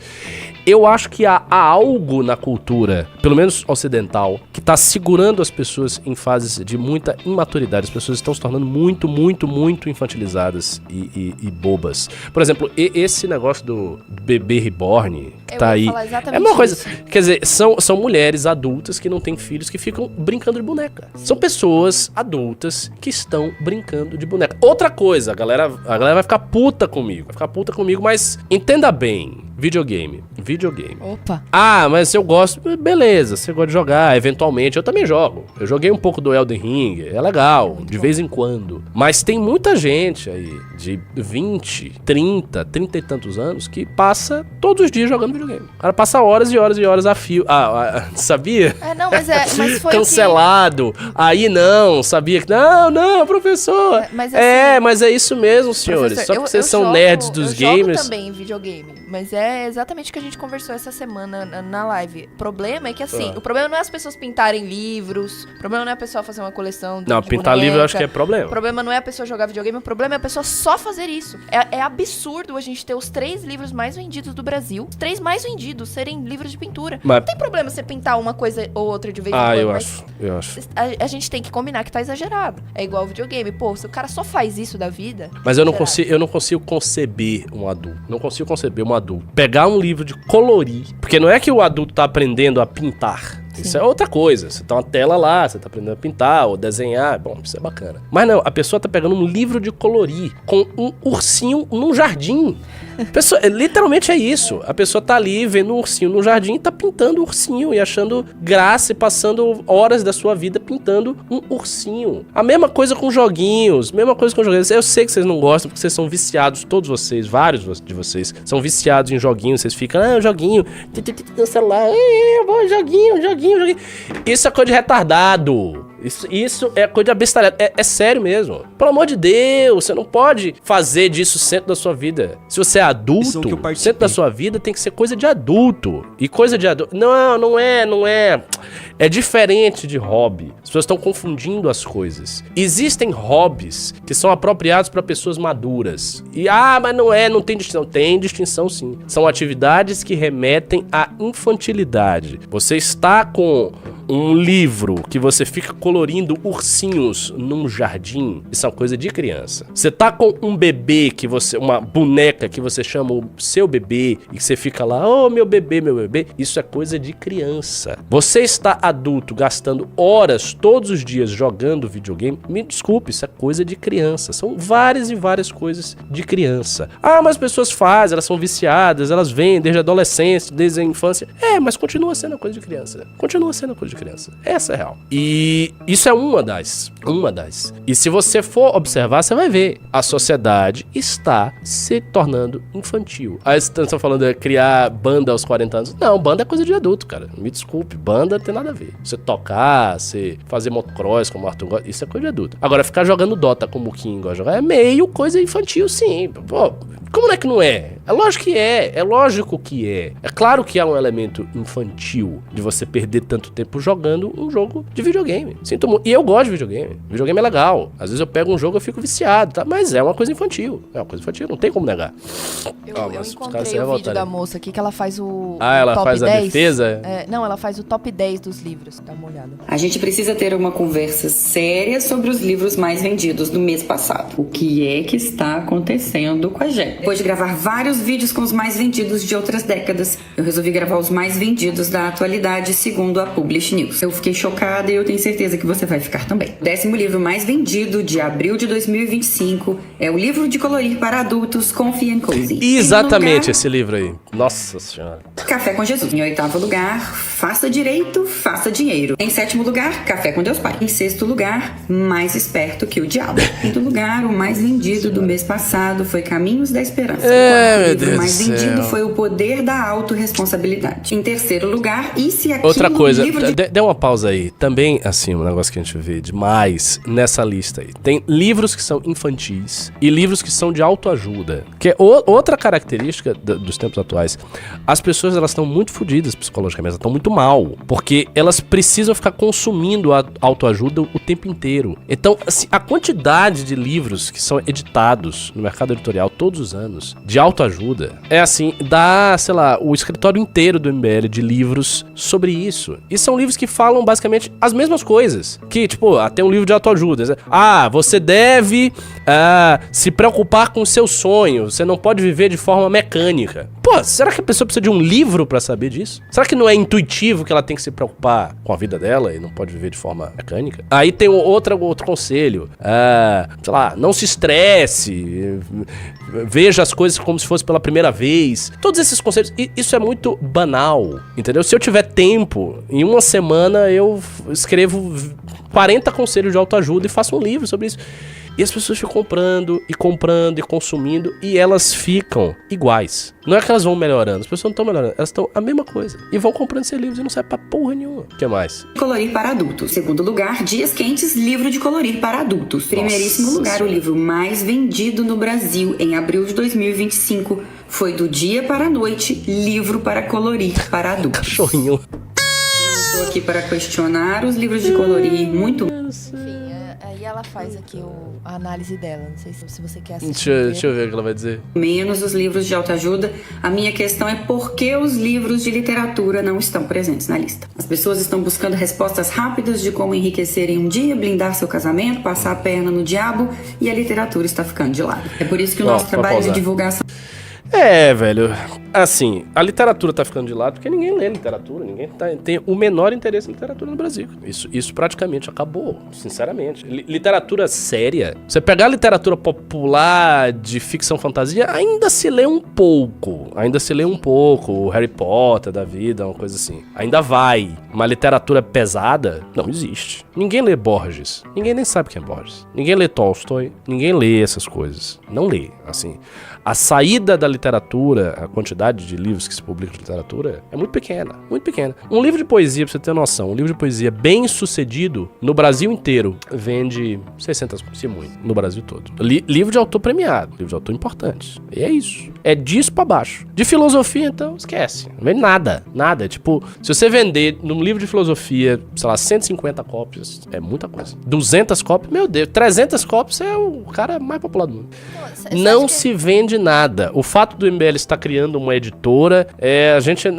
Eu acho que há algo na cultura, pelo menos ocidental, que está segurando as pessoas em fases de muita imaturidade. As pessoas estão se tornando muito infantilizadas e bobas. Por exemplo, esse negócio do bebê reborn, que tá aí, é uma coisa... Isso. Quer dizer, são mulheres adultas que não têm filhos, que ficam brincando de boneca. Sim. São pessoas adultas que estão brincando de boneca. Outra coisa, a galera vai ficar puta comigo. Mas entenda bem. Videogame. Opa. Ah, mas eu gosto... Beleza, você gosta de jogar, eventualmente. Eu também jogo. Eu joguei um pouco do Elden Ring. É legal, de vez em quando. Mas tem muita gente aí de 20, 30 e tantos anos que passa todos os dias jogando videogame. O cara passa horas e horas e horas a fio. Sabia? Não, mas foi cancelado. Aí não, sabia que... Não, professor. Mas é isso mesmo, senhores. Só que vocês são nerds dos gamers. Eu jogo também videogame, mas é exatamente o que a gente conversou essa semana na live. O problema é que, assim, o problema não é as pessoas pintarem livros, o problema não é a pessoa fazer uma coleção de pintar livro eu acho que é problema. O problema não é a pessoa jogar videogame, o problema é a pessoa só fazer isso. É absurdo a gente ter os 3 livros mais vendidos do Brasil, os 3 mais vendidos serem livros de pintura. Mas... Não tem problema você pintar uma coisa ou outra de vez em quando. Eu acho. A gente tem que combinar que tá exagerado. É igual o videogame. Pô, se o cara só faz isso da vida... Mas eu não consigo conceber um adulto. Não consigo conceber um adulto pegar um livro de colorir, porque não é que o adulto tá aprendendo a pintar. Isso é outra coisa. Você tá uma tela lá, você tá aprendendo a pintar ou desenhar. Bom, isso é bacana. Mas não, a pessoa tá pegando um livro de colorir com um ursinho num jardim. Literalmente é isso. A pessoa tá ali vendo um ursinho no jardim e tá pintando o ursinho e achando graça e passando horas da sua vida pintando um ursinho. A mesma coisa com joguinhos. Eu sei que vocês não gostam porque vocês são viciados, todos vocês, vários de vocês, são viciados em joguinhos. Vocês ficam, joguinho, no celular, joguinho. Isso é coisa de retardado. Isso é coisa de abestalhado. É sério mesmo. Pelo amor de Deus, você não pode fazer disso o centro da sua vida. Se você é adulto, o centro da sua vida tem que ser coisa de adulto. E coisa de adulto... Não é. É diferente de hobby. As pessoas estão confundindo as coisas. Existem hobbies que são apropriados para pessoas maduras. Mas não tem distinção. Tem distinção sim. São atividades que remetem à infantilidade. Você está com um livro que você fica colorindo ursinhos num jardim, isso é uma coisa de criança. Você tá com um bebê uma boneca que você chama o seu bebê e que você fica lá, meu bebê, isso é coisa de criança. Você está adulto gastando horas todos os dias jogando videogame, me desculpe, isso é coisa de criança. São várias e várias coisas de criança. Mas as pessoas fazem, elas são viciadas, elas vêm desde a adolescência, desde a infância. Mas continua sendo coisa de criança. Continua sendo coisa de criança. Essa é real. E isso é uma das. E se você for observar, você vai ver. A sociedade está se tornando infantil. Aí vocês estão falando de criar banda aos 40 anos. Não, banda é coisa de adulto, cara. Me desculpe, banda não tem nada a ver. Você tocar, você fazer motocross como o Arthur gosta, isso é coisa de adulto. Agora, ficar jogando Dota como o Kim gosta de jogar é meio coisa infantil, sim. Pô, como é que não é? É lógico que é. É lógico que é. É claro que há um elemento infantil de você perder tanto tempo jogando um jogo de videogame. Sinto muito. E eu gosto de videogame. Videogame é legal. Às vezes eu pego um jogo e eu fico viciado, tá? Mas é uma coisa infantil. É uma coisa infantil, não tem como negar. Eu encontrei o vídeo da moça aqui que ela faz o ela top faz 10. A defesa? Não, ela faz o top 10 dos livros. Dá uma olhada. A gente precisa ter uma conversa séria sobre os livros mais vendidos do mês passado. O que é que está acontecendo com a gente? Depois de gravar vários vídeos com os mais vendidos de outras décadas, eu resolvi gravar os mais vendidos da atualidade, segundo a Publish News. Eu fiquei chocada e eu tenho certeza que você vai ficar também. O 10º livro mais vendido de abril de 2025 é o livro de colorir para adultos, Comfy and Cozy. Exatamente esse livro aí. Nossa Senhora. Café com Jesus. Em 8º lugar, Faça Direito, Faça Dinheiro. Em 7º lugar, Café com Deus Pai. Em 6º lugar, Mais Esperto que o Diabo. Em 5º lugar, o mais vendido do mês passado foi Caminhos da Esperança. O livro mais vendido foi O Poder da Autorresponsabilidade. Em 3º lugar, E se aquilo... Outra coisa, dê uma pausa aí. Também, assim, um negócio que a gente vê demais nessa lista aí. Tem livros que são infantis e livros que são de autoajuda. Que é outra característica dos tempos atuais. As pessoas, elas estão muito fodidas psicologicamente, elas estão muito mal. Porque elas precisam ficar consumindo a autoajuda o tempo inteiro. Então, assim, a quantidade de livros que são editados no mercado editorial todos os anos, de autoajuda, é assim, dá, sei lá, o escritório inteiro do MBL de livros sobre isso. E são livros que falam basicamente as mesmas coisas. Que, tipo, tem um livro de autoajuda. Você deve se preocupar com o seu sonho. Você não pode viver de forma mecânica. Pô, será que a pessoa precisa de um livro pra saber disso? Será que não é intuitivo que ela tem que se preocupar com a vida dela e não pode viver de forma mecânica? Aí tem outro conselho. Sei lá, não se estresse. Veja as coisas como se fosse pela primeira vez. Todos esses conselhos, isso é muito banal, entendeu? Se eu tiver tempo, em uma semana eu escrevo 40 conselhos de autoajuda e faço um livro sobre isso. E as pessoas ficam comprando e consumindo e elas ficam iguais. Não é que elas vão melhorando, as pessoas não estão melhorando, elas estão a mesma coisa. E vão comprando esses livros e não serve pra porra nenhuma. O que mais? Colorir para adultos. Segundo lugar, Dias Quentes, livro de colorir para adultos. Primeiríssimo lugar, o livro mais vendido no Brasil em abril de 2025 foi Do Dia para a Noite, livro para colorir para adultos. Cachorrinho. Estou aqui para questionar os livros de colorir muito... Aí ela faz aqui a análise dela. Não sei se você quer assistir. Deixa eu ver o que ela vai dizer. Menos os livros de autoajuda. A minha questão é por que os livros de literatura não estão presentes na lista. As pessoas estão buscando respostas rápidas de como enriquecer em um dia, blindar seu casamento, passar a perna no diabo, e a literatura está ficando de lado. É por isso que o nosso trabalho de divulgação... Velho, assim, a literatura tá ficando de lado porque ninguém lê literatura, ninguém tem o menor interesse em literatura no Brasil. Isso praticamente acabou, sinceramente. Literatura séria, você pegar a literatura popular de ficção fantasia, ainda se lê um pouco, o Harry Potter da vida, uma coisa assim. Ainda vai. Uma literatura pesada não existe. Ninguém lê Borges, ninguém nem sabe quem é Borges. Ninguém lê Tolstói, ninguém lê essas coisas. Não lê, assim. A saída da literatura, a quantidade de livros que se publicam de literatura é muito pequena, muito pequena. Um livro de poesia, pra você ter noção, um livro de poesia bem sucedido no Brasil inteiro vende 600 cópias, se muito, no Brasil todo. Livro de autor premiado, livro de autor importante. E é isso. É disso pra baixo. De filosofia, então, esquece. Não vende nada, nada. Tipo, se você vender num livro de filosofia, sei lá, 150 cópias, é muita coisa. 200 cópias, meu Deus, 300 cópias é o cara mais popular do mundo. Não se vende nada. O fato do MBL estar criando uma editora,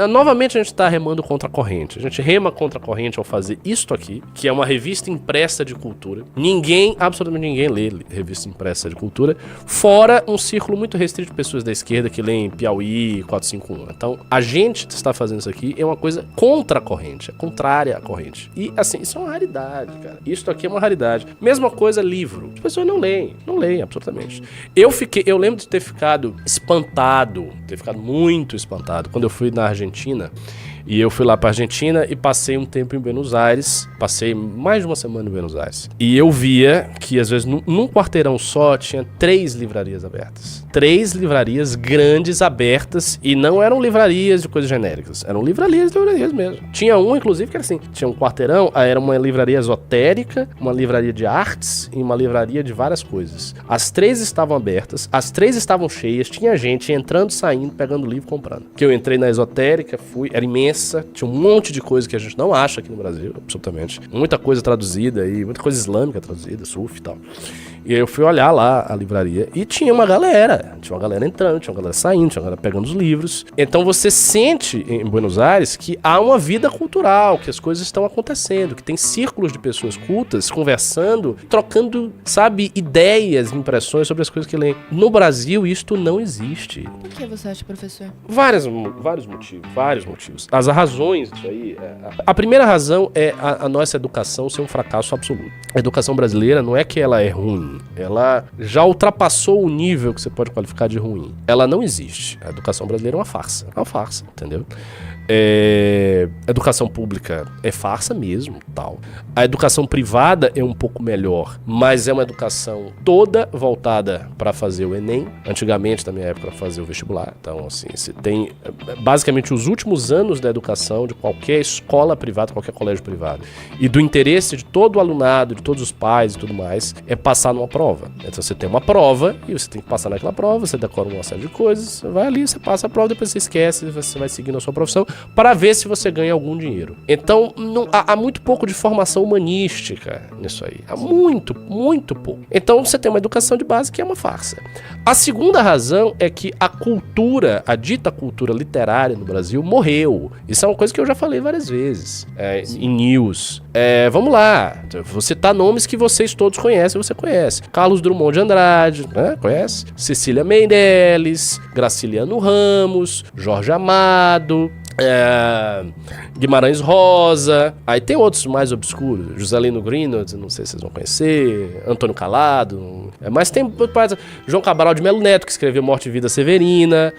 novamente a gente está remando contra a corrente. A gente rema contra a corrente ao fazer isto aqui, que é uma revista impressa de cultura. Absolutamente ninguém lê revista impressa de cultura, fora um círculo muito restrito de pessoas da esquerda que leem Piauí 451. Então, a gente está fazendo isso aqui é uma coisa contra a corrente, é contrária à corrente. E, assim, isso é uma raridade, cara. Isto aqui é uma raridade. Mesma coisa, livro. As pessoas não leem, absolutamente. Eu lembro de ter ficado muito espantado, quando eu fui na Argentina. E eu fui lá pra Argentina e passei um tempo em Buenos Aires. Passei mais de uma semana em Buenos Aires. E eu via que, às vezes, num quarteirão só, tinha 3 livrarias abertas. 3 livrarias grandes abertas. E não eram livrarias de coisas genéricas. Eram livrarias mesmo. Tinha uma, inclusive, que era assim. Tinha um quarteirão, era uma livraria esotérica, uma livraria de artes e uma livraria de várias coisas. As 3 estavam abertas, as 3 estavam cheias. Tinha gente entrando, saindo, pegando livro, comprando. Que eu entrei na esotérica, era imensa. Tinha um monte de coisa que a gente não acha aqui no Brasil, absolutamente. Muita coisa traduzida aí, muita coisa islâmica traduzida, sufi e tal. E aí eu fui olhar lá a livraria e tinha uma galera entrando, tinha uma galera saindo, tinha uma galera pegando os livros. Então você sente em Buenos Aires que há uma vida cultural, que as coisas estão acontecendo, que tem círculos de pessoas cultas conversando, trocando, sabe, ideias, impressões sobre as coisas que leem. No Brasil, isto não existe. Por que você acha, professor? Vários motivos. As razões disso aí... A primeira razão é a nossa educação ser um fracasso absoluto. A educação brasileira não é que ela é ruim, ela já ultrapassou o nível que você pode qualificar de ruim. Ela não existe. A educação brasileira é uma farsa. É uma farsa, entendeu? A educação pública é farsa mesmo, tal. A educação privada é um pouco melhor, mas é uma educação toda voltada para fazer o Enem. Antigamente, na minha época, para fazer o vestibular. Então, assim, você tem basicamente os últimos anos da educação de qualquer escola privada, qualquer colégio privado. E do interesse de todo o alunado, de todos os pais e tudo mais, é passar numa prova. Então, você tem uma prova e você tem que passar naquela prova, você decora uma série de coisas, você vai ali, você passa a prova, depois você esquece, você vai seguindo a sua profissão, para ver se você ganha algum dinheiro. Então, há muito pouco de formação humanística nisso aí. Há muito, muito pouco. Então, você tem uma educação de base que é uma farsa. A segunda razão é que a dita cultura literária no Brasil morreu. Isso é uma coisa que eu já falei várias vezes em news. Vamos lá, vou citar nomes que vocês todos conhecem, você conhece. Carlos Drummond de Andrade, né? Conhece? Cecília Meirelles, Graciliano Ramos, Jorge Amado, Guimarães Rosa, aí tem outros mais obscuros, Juscelino Greenwald, não sei se vocês vão conhecer, Antônio Calado, mas tem João Cabral de Melo Neto, que escreveu Morte e Vida Severina,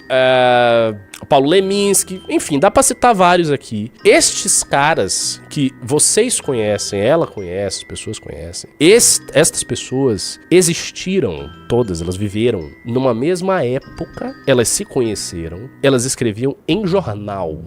Paulo Leminski, enfim, dá pra citar vários aqui. Estes caras que vocês conhecem, ela conhece, as pessoas conhecem, estas pessoas existiram todas, elas viveram numa mesma época, elas se conheceram, elas escreviam em jornal.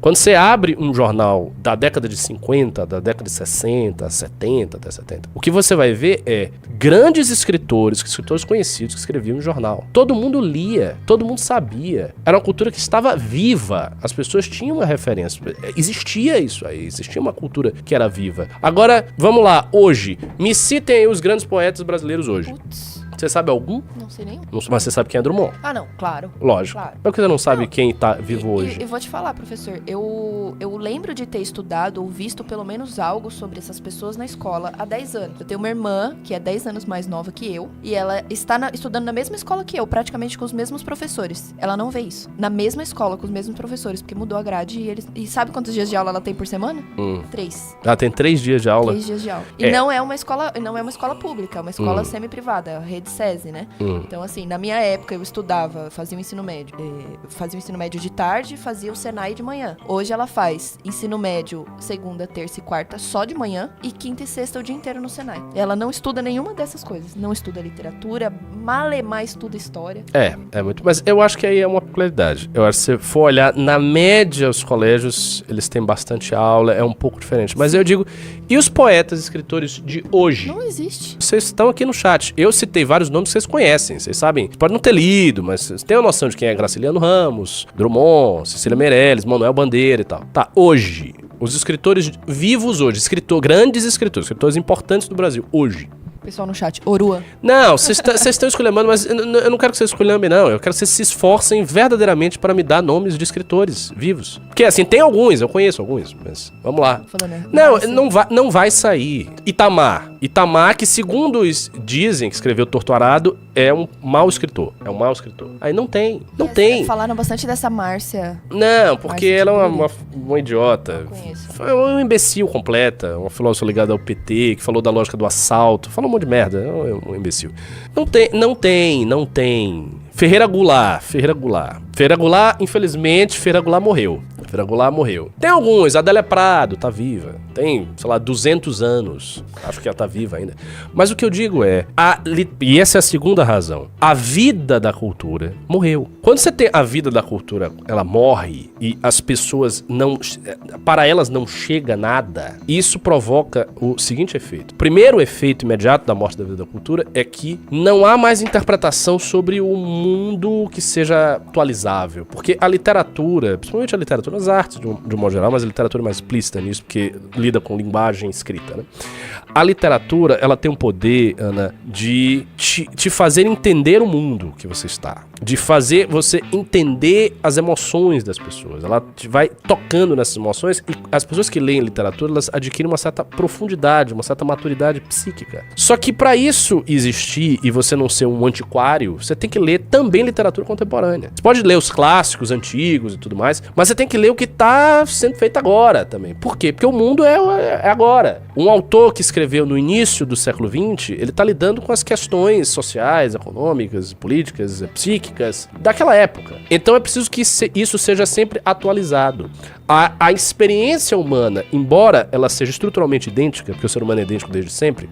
Quando você abre um jornal da década de 50, da década de 60, 70, até 70, o que você vai ver é grandes escritores conhecidos que escreviam em jornal. Todo mundo lia, todo mundo sabia. Era uma cultura que estava viva. As pessoas tinham uma referência. Existia isso aí, existia uma cultura que era viva. Agora, vamos lá, hoje, me citem aí os grandes poetas brasileiros hoje. Putz. Você sabe algum? Não sei nenhum. Mas você sabe quem é Drummond? Ah, não, claro. Lógico. Claro. Por que você não sabe quem tá vivo hoje? E vou te falar, professor, eu lembro de ter estudado ou visto pelo menos algo sobre essas pessoas na escola há 10 anos. Eu tenho uma irmã que é 10 anos mais nova que eu, e ela está estudando na mesma escola que eu, praticamente com os mesmos professores. Ela não vê isso. Na mesma escola, com os mesmos professores, porque mudou a grade e sabe quantos dias de aula ela tem por semana? 3. Ela tem 3 dias de aula? 3 dias de aula. E não é uma escola pública, é uma escola semi-privada, a rede SESI, né? Então, assim, na minha época eu estudava, fazia o ensino médio. Fazia o ensino médio de tarde, fazia o Senai de manhã. Hoje ela faz ensino médio segunda, terça e quarta só de manhã e quinta e sexta o dia inteiro no Senai. Ela não estuda nenhuma dessas coisas. Não estuda literatura, malemar estuda história. É muito. Mas eu acho que aí é uma peculiaridade. Eu acho que se for olhar, na média, os colégios, eles têm bastante aula, é um pouco diferente. Mas eu digo, e os poetas, escritores de hoje? Não existe. Vocês estão aqui no chat. Eu citei vários nomes que vocês conhecem, vocês sabem. Pode não ter lido, mas vocês têm a noção de quem é Graciliano Ramos, Drummond, Cecília Meirelles, Manuel Bandeira e tal. Tá, hoje, os escritores vivos hoje, grandes escritores importantes do Brasil, hoje. Pessoal no chat, Orua. Não, vocês estão esculhambando, mas eu não quero que vocês esculhambem, não. Eu quero que vocês se esforcem verdadeiramente para me dar nomes de escritores vivos. Porque, assim, tem alguns, eu conheço alguns, mas vamos lá. Não vai sair. Itamar, que segundo dizem que escreveu Torto Arado, é um mau escritor. Aí não tem. Falaram bastante dessa Márcia. Não, porque Márcia ela é uma idiota. Não conheço. Foi uma imbecil completa. Uma filósofa ligada ao PT, que falou da lógica do assalto. Falou um monte de merda. É um imbecil. Não tem. Ferreira Goulart, infelizmente, Ferreira Goulart morreu. Tem alguns, Adélia Prado tá viva. Tem, sei lá, 200 anos. Acho que ela tá viva ainda. Mas o que eu digo é, e essa é a segunda razão, a vida da cultura morreu. Quando você tem a vida da cultura, ela morre e as pessoas para elas não chega nada, isso provoca o seguinte efeito. O primeiro efeito imediato da morte da vida da cultura é que não há mais interpretação sobre o mundo que seja atualizável. Porque a literatura, principalmente a literatura, as artes de um modo geral, mas a literatura é mais explícita nisso, porque lida com linguagem escrita, né? A literatura, ela tem um poder, Ana, de te fazer entender o mundo que você está. De fazer você entender as emoções das pessoas. Ela te vai tocando nessas emoções e as pessoas que leem literatura, elas adquirem uma certa profundidade, uma certa maturidade psíquica. Só que para isso existir e você não ser um antiquário, você tem que ler também literatura contemporânea. Você pode ler os clássicos antigos e tudo mais, mas você tem que ler o que está sendo feito agora também. Por quê? Porque o mundo é agora. Um autor que escreveu no início do século XX, ele está lidando com as questões sociais, econômicas, políticas, psíquicas daquela época. Então é preciso que isso seja sempre atualizado. A experiência humana, embora ela seja estruturalmente idêntica, porque o ser humano é idêntico desde sempre,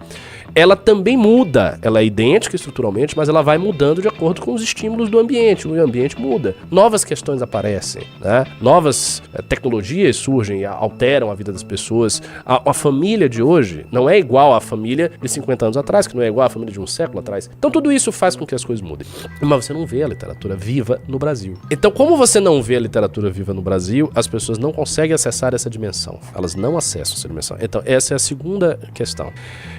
ela também muda. Ela é idêntica estruturalmente, mas ela vai mudando de acordo com os estímulos do ambiente. O ambiente muda. Novas questões aparecem, né? Novas tecnologias surgem e alteram a vida das pessoas. A família de hoje não é igual à família de 50 anos atrás, que não é igual à família de um século atrás. Então tudo isso faz com que as coisas mudem. Mas você não vê a literatura viva no Brasil. Então, como você não vê a literatura viva no Brasil, as pessoas não conseguem acessar essa dimensão. Elas não acessam essa dimensão. Então, essa é a segunda questão.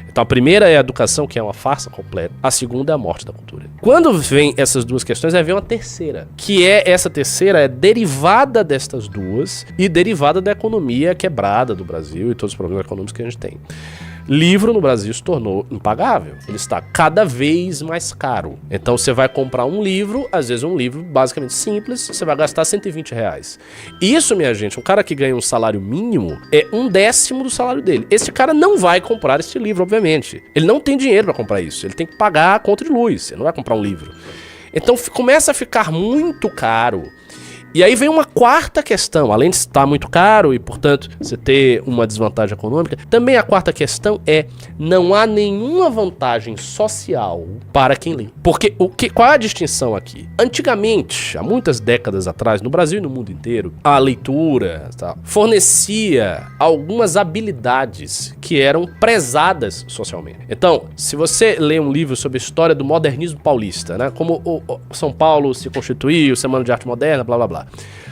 Então, a primeira é a educação, que é uma farsa completa. A segunda é a morte da cultura. Quando vem essas duas questões, aí vem uma terceira. Essa terceira é derivada destas duas e derivada da economia quebrada do Brasil e todos os problemas econômicos que a gente tem. Livro no Brasil se tornou impagável. Ele está cada vez mais caro. Então você vai comprar um livro, às vezes um livro basicamente simples, você vai gastar R$120. Isso, minha gente, um cara que ganha um salário mínimo é 1/10 do salário dele. Esse cara não vai comprar esse livro, obviamente. Ele não tem dinheiro para comprar isso. Ele tem que pagar a conta de luz. Ele não vai comprar um livro. Então começa a ficar muito caro. E aí vem uma quarta questão, além de estar muito caro e, portanto, você ter uma desvantagem econômica, também a quarta questão é, não há nenhuma vantagem social para quem lê. Porque qual é a distinção aqui? Antigamente, há muitas décadas atrás, no Brasil e no mundo inteiro, a leitura fornecia algumas habilidades que eram prezadas socialmente. Então, se você lê um livro sobre a história do modernismo paulista, né, como o São Paulo se constituiu, Semana de Arte Moderna, blá blá blá, lá.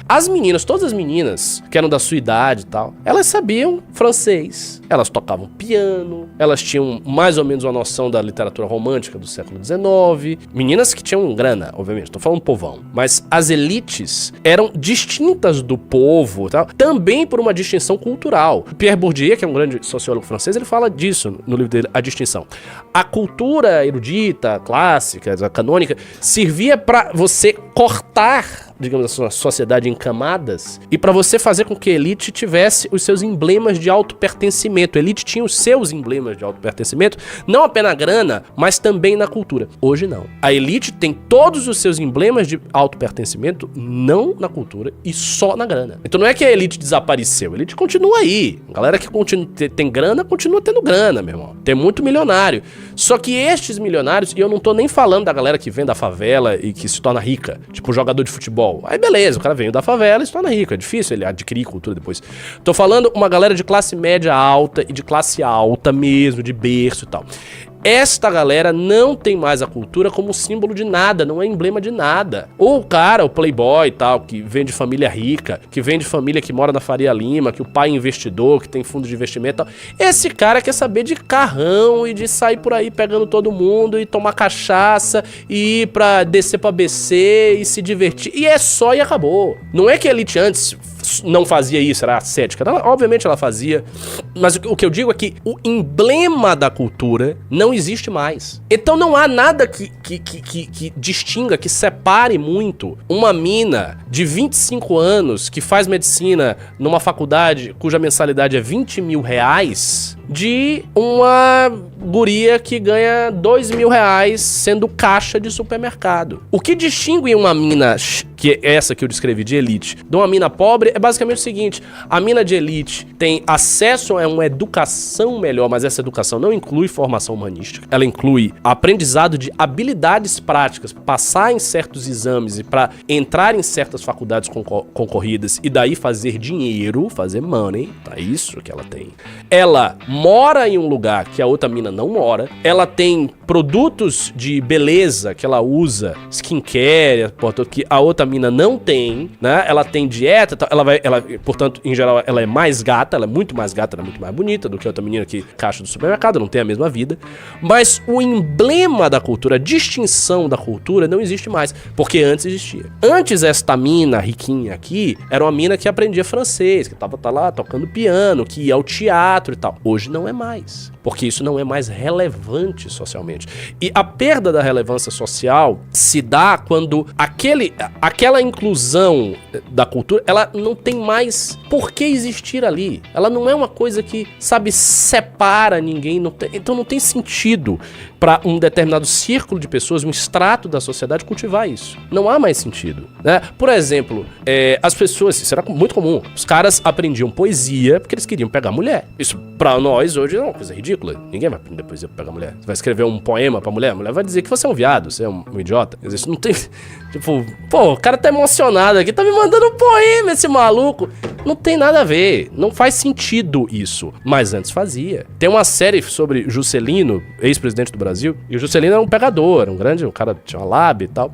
As meninas, todas as meninas que eram da sua idade e tal, elas sabiam francês, elas tocavam piano, elas tinham mais ou menos uma noção da literatura romântica do século XIX, meninas que tinham grana, obviamente, tô falando povão, mas as elites eram distintas do povo e tal, também por uma distinção cultural. Pierre Bourdieu, que é um grande sociólogo francês, ele fala disso no livro dele, A Distinção. A cultura erudita, clássica, canônica, servia para você cortar, digamos assim, a sociedade em camadas e para você fazer com que a elite tivesse os seus emblemas de autopertencimento. A elite tinha os seus emblemas de autopertencimento, não apenas na grana, mas também na cultura. Hoje não. A elite tem todos os seus emblemas de autopertencimento não na cultura e só na grana. Então não é que a elite desapareceu, a elite continua aí. A galera que tem grana, continua tendo grana, meu irmão. Tem muito milionário. Só que estes milionários, e eu não tô nem falando da galera que vem da favela e que se torna rica, tipo jogador de futebol. Aí beleza, o cara veio da favela e se torna rico. É difícil ele adquirir cultura depois. Tô falando uma galera de classe média alta e de classe alta mesmo, de berço e tal. Esta galera não tem mais a cultura como símbolo de nada, não é emblema de nada. Ou o cara, o playboy e tal, que vem de família rica, que vem de família que mora na Faria Lima, que o pai é investidor, que tem fundo de investimento e tal. Esse cara quer saber de carrão e de sair por aí pegando todo mundo e tomar cachaça e ir pra descer pra BC e se divertir. E é só e acabou. Não é que a elite antes não fazia isso, era ascética. Obviamente ela fazia. Mas o que eu digo é que o emblema da cultura não existe mais. Então não há nada que distinga, que separe muito uma mina de 25 anos que faz medicina numa faculdade cuja mensalidade é 20 mil reais de uma guria que ganha 2 mil reais sendo caixa de supermercado. O que distingue uma mina, que é essa que eu descrevi de elite, de uma mina pobre é basicamente o seguinte: a mina de elite tem acesso a uma educação melhor, mas essa educação não inclui formação humanística, ela inclui aprendizado de habilidades práticas, passar em certos exames e para entrar em certas faculdades concorridas e daí fazer dinheiro, fazer money, tá? Isso que ela tem. Ela mora em um lugar que a outra mina não mora, ela tem produtos de beleza que ela usa, skincare, que a outra mina não tem, né? Ela tem dieta, portanto, em geral, ela é mais gata, ela é muito mais gata, ela é muito mais bonita do que a outra menina que caixa do supermercado, não tem a mesma vida. Mas o emblema da cultura, a distinção da cultura não existe mais, porque antes existia. Antes esta mina riquinha aqui era uma mina que aprendia francês, que tava lá tocando piano, que ia ao teatro e tal. Hoje não é mais, porque isso não é mais relevante socialmente. E a perda da relevância social se dá quando aquela inclusão da cultura, ela não tem mais por que existir ali. Ela não é uma coisa que, sabe, separa ninguém. Então não tem sentido para um determinado círculo de pessoas, um extrato da sociedade cultivar isso. Não há mais sentido, né? Por exemplo, as pessoas, isso era muito comum, os caras aprendiam poesia porque eles queriam pegar mulher. Isso pra nós hoje é uma coisa ridícula. Ninguém vai aprender poesia pra pegar mulher. Você vai escrever um poema pra mulher, a mulher vai dizer que você é um viado, você é um idiota. Isso não tem... Tipo, pô, o cara tá emocionado aqui, tá me mandando um poema, esse maluco. Não tem nada a ver, não faz sentido isso. Mas antes fazia. Tem uma série sobre Juscelino, ex-presidente do Brasil, e o Juscelino era um pegador, era um grande, o cara tinha uma lábia e tal.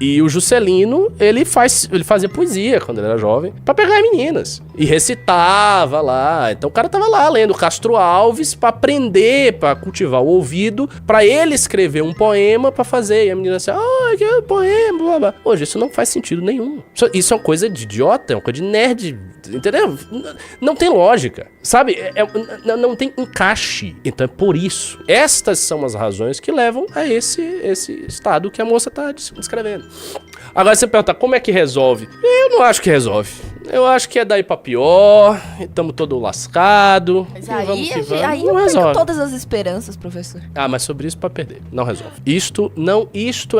E o Juscelino, ele fazia poesia quando ele era jovem, pra pegar meninas. E recitava lá. Então o cara tava lá lendo Castro Alves pra aprender, pra cultivar o ouvido, pra ele escrever um poema pra fazer. E a menina assim, que é um poema, blá, blá. Hoje isso não faz sentido nenhum. Isso é uma coisa de idiota, é uma coisa de nerd, entendeu? Não tem lógica, sabe? Não tem encaixe. Então é por isso. Estas são as razões que levam a esse estado que a moça tá descrevendo. Agora você pergunta, como é que resolve? Eu não acho que resolve. Eu acho que é daí pra pior, estamos todo lascado. Mas aí eu resolve. perco todas as esperanças, professor. Ah, mas sobre isso pra perder, não resolve. Isto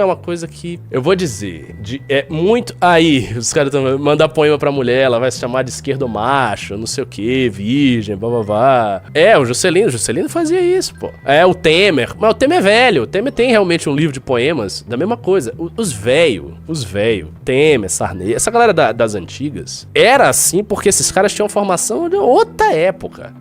é uma coisa que, eu vou dizer, é muito... Aí, os caras estão mandando poema pra mulher, ela vai se chamar de esquerdo macho, não sei o que, virgem, blá. O Juscelino fazia isso, pô. O Temer, mas o Temer é velho, o Temer tem realmente um livro de poemas da mesma coisa. Os velho, Temer, Sarney, essa galera das antigas, era assim porque esses caras tinham formação de outra época.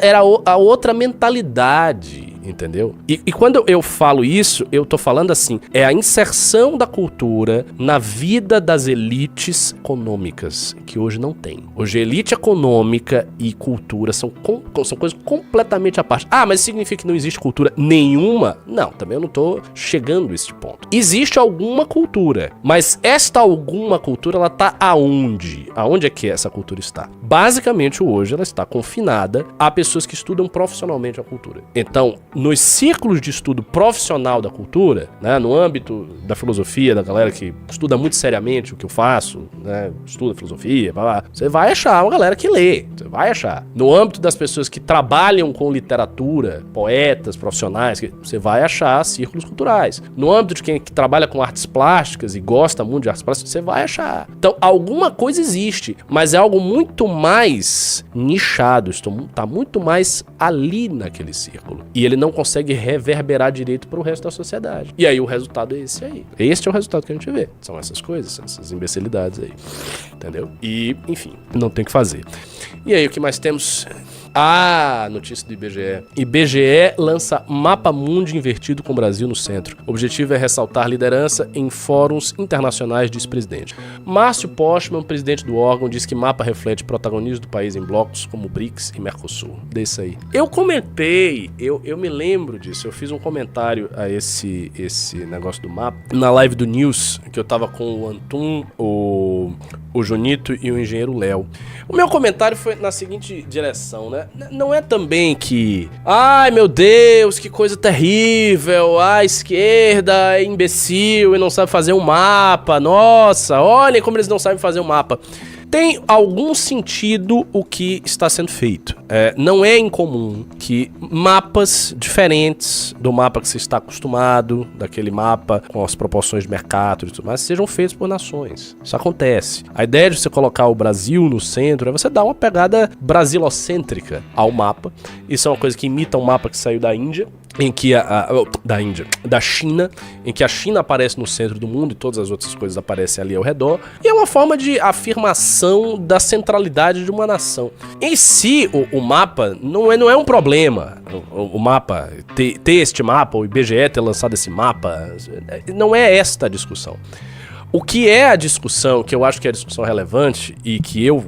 Era a outra mentalidade. entendeu? E quando eu falo isso, eu tô falando assim, é a inserção da cultura na vida das elites econômicas, que hoje não tem. Hoje elite econômica e cultura são coisas completamente à parte. Ah, mas significa que não existe cultura nenhuma? Não, também eu não tô chegando a esse ponto. Existe alguma cultura, mas esta alguma cultura, ela tá aonde? Aonde é que essa cultura está? Basicamente, hoje, ela está confinada a pessoas que estudam profissionalmente a cultura. Então, nos círculos de estudo profissional da cultura, né, no âmbito da filosofia, da galera que estuda muito seriamente o que eu faço, né, estuda filosofia, blá, blá, você vai achar uma galera que lê, você vai achar. No âmbito das pessoas que trabalham com literatura, poetas, profissionais, você vai achar círculos culturais. No âmbito de quem trabalha com artes plásticas e gosta muito de artes plásticas, você vai achar. Então, alguma coisa existe, mas é algo muito mais nichado, está muito mais ali naquele círculo. E ele não consegue reverberar direito para o resto da sociedade. E aí o resultado é esse aí. Este é o resultado que a gente vê. São essas coisas, essas imbecilidades aí. Entendeu? E, enfim, não tem o que fazer. E aí, o que mais temos? Notícia do IBGE. IBGE lança mapa mundi invertido com o Brasil no centro. O objetivo é ressaltar liderança em fóruns internacionais, diz presidente. Márcio Postman, presidente do órgão, diz que mapa reflete protagonismo do país em blocos como BRICS e Mercosul. Desse aí. Eu comentei, eu me lembro disso, eu fiz um comentário a esse negócio do mapa na live do News, que eu tava com o Antum, o Junito e o engenheiro Léo. O meu comentário foi na seguinte direção, né? Não é também que... Ai, meu Deus, que coisa terrível. A esquerda é imbecil e não sabe fazer um mapa. Nossa, olhem como eles não sabem fazer um mapa. Tem algum sentido o que está sendo feito. Não é incomum que mapas diferentes do mapa que você está acostumado, daquele mapa com as proporções de mercado e tudo mais, sejam feitos por nações. Isso acontece. A ideia de você colocar o Brasil no centro é você dar uma pegada brasilocêntrica ao mapa. Isso é uma coisa que imita um mapa que saiu da Índia, em que da China, em que a China aparece no centro do mundo e todas as outras coisas aparecem ali ao redor. E é uma forma de afirmação da centralidade de uma nação. Em si, o mapa não é um problema. O mapa, ter este mapa, o IBGE ter lançado esse mapa, não é esta a discussão. O que é a discussão, que eu acho que é a discussão relevante e que eu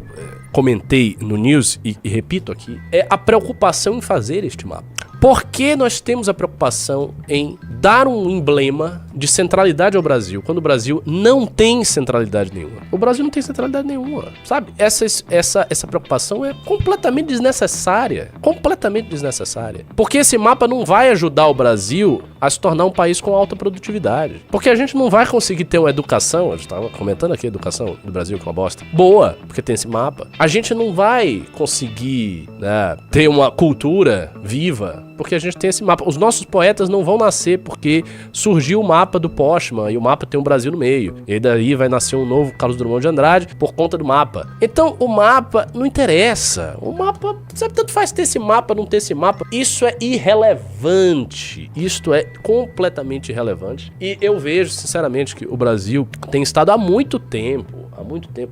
comentei no News e repito aqui, é a preocupação em fazer este mapa. Por que nós temos a preocupação em dar um emblema de centralidade ao Brasil, quando o Brasil não tem centralidade nenhuma? O Brasil não tem centralidade nenhuma, sabe? Essa preocupação é completamente desnecessária. Completamente desnecessária. Porque esse mapa não vai ajudar o Brasil a se tornar um país com alta produtividade. Porque a gente não vai conseguir ter uma educação, a gente estava comentando aqui a educação do Brasil, que é uma bosta, boa, porque tem esse mapa. A gente não vai conseguir, né, ter uma cultura viva, porque a gente tem esse mapa. Os nossos poetas não vão nascer porque surgiu o mapa do Postman e o mapa tem um Brasil no meio. E aí daí vai nascer um novo Carlos Drummond de Andrade por conta do mapa. Então o mapa não interessa. O mapa, sabe, tanto faz ter esse mapa, não ter esse mapa. Isso é irrelevante. Isto é completamente irrelevante. E eu vejo, sinceramente, que o Brasil tem estado há muito tempo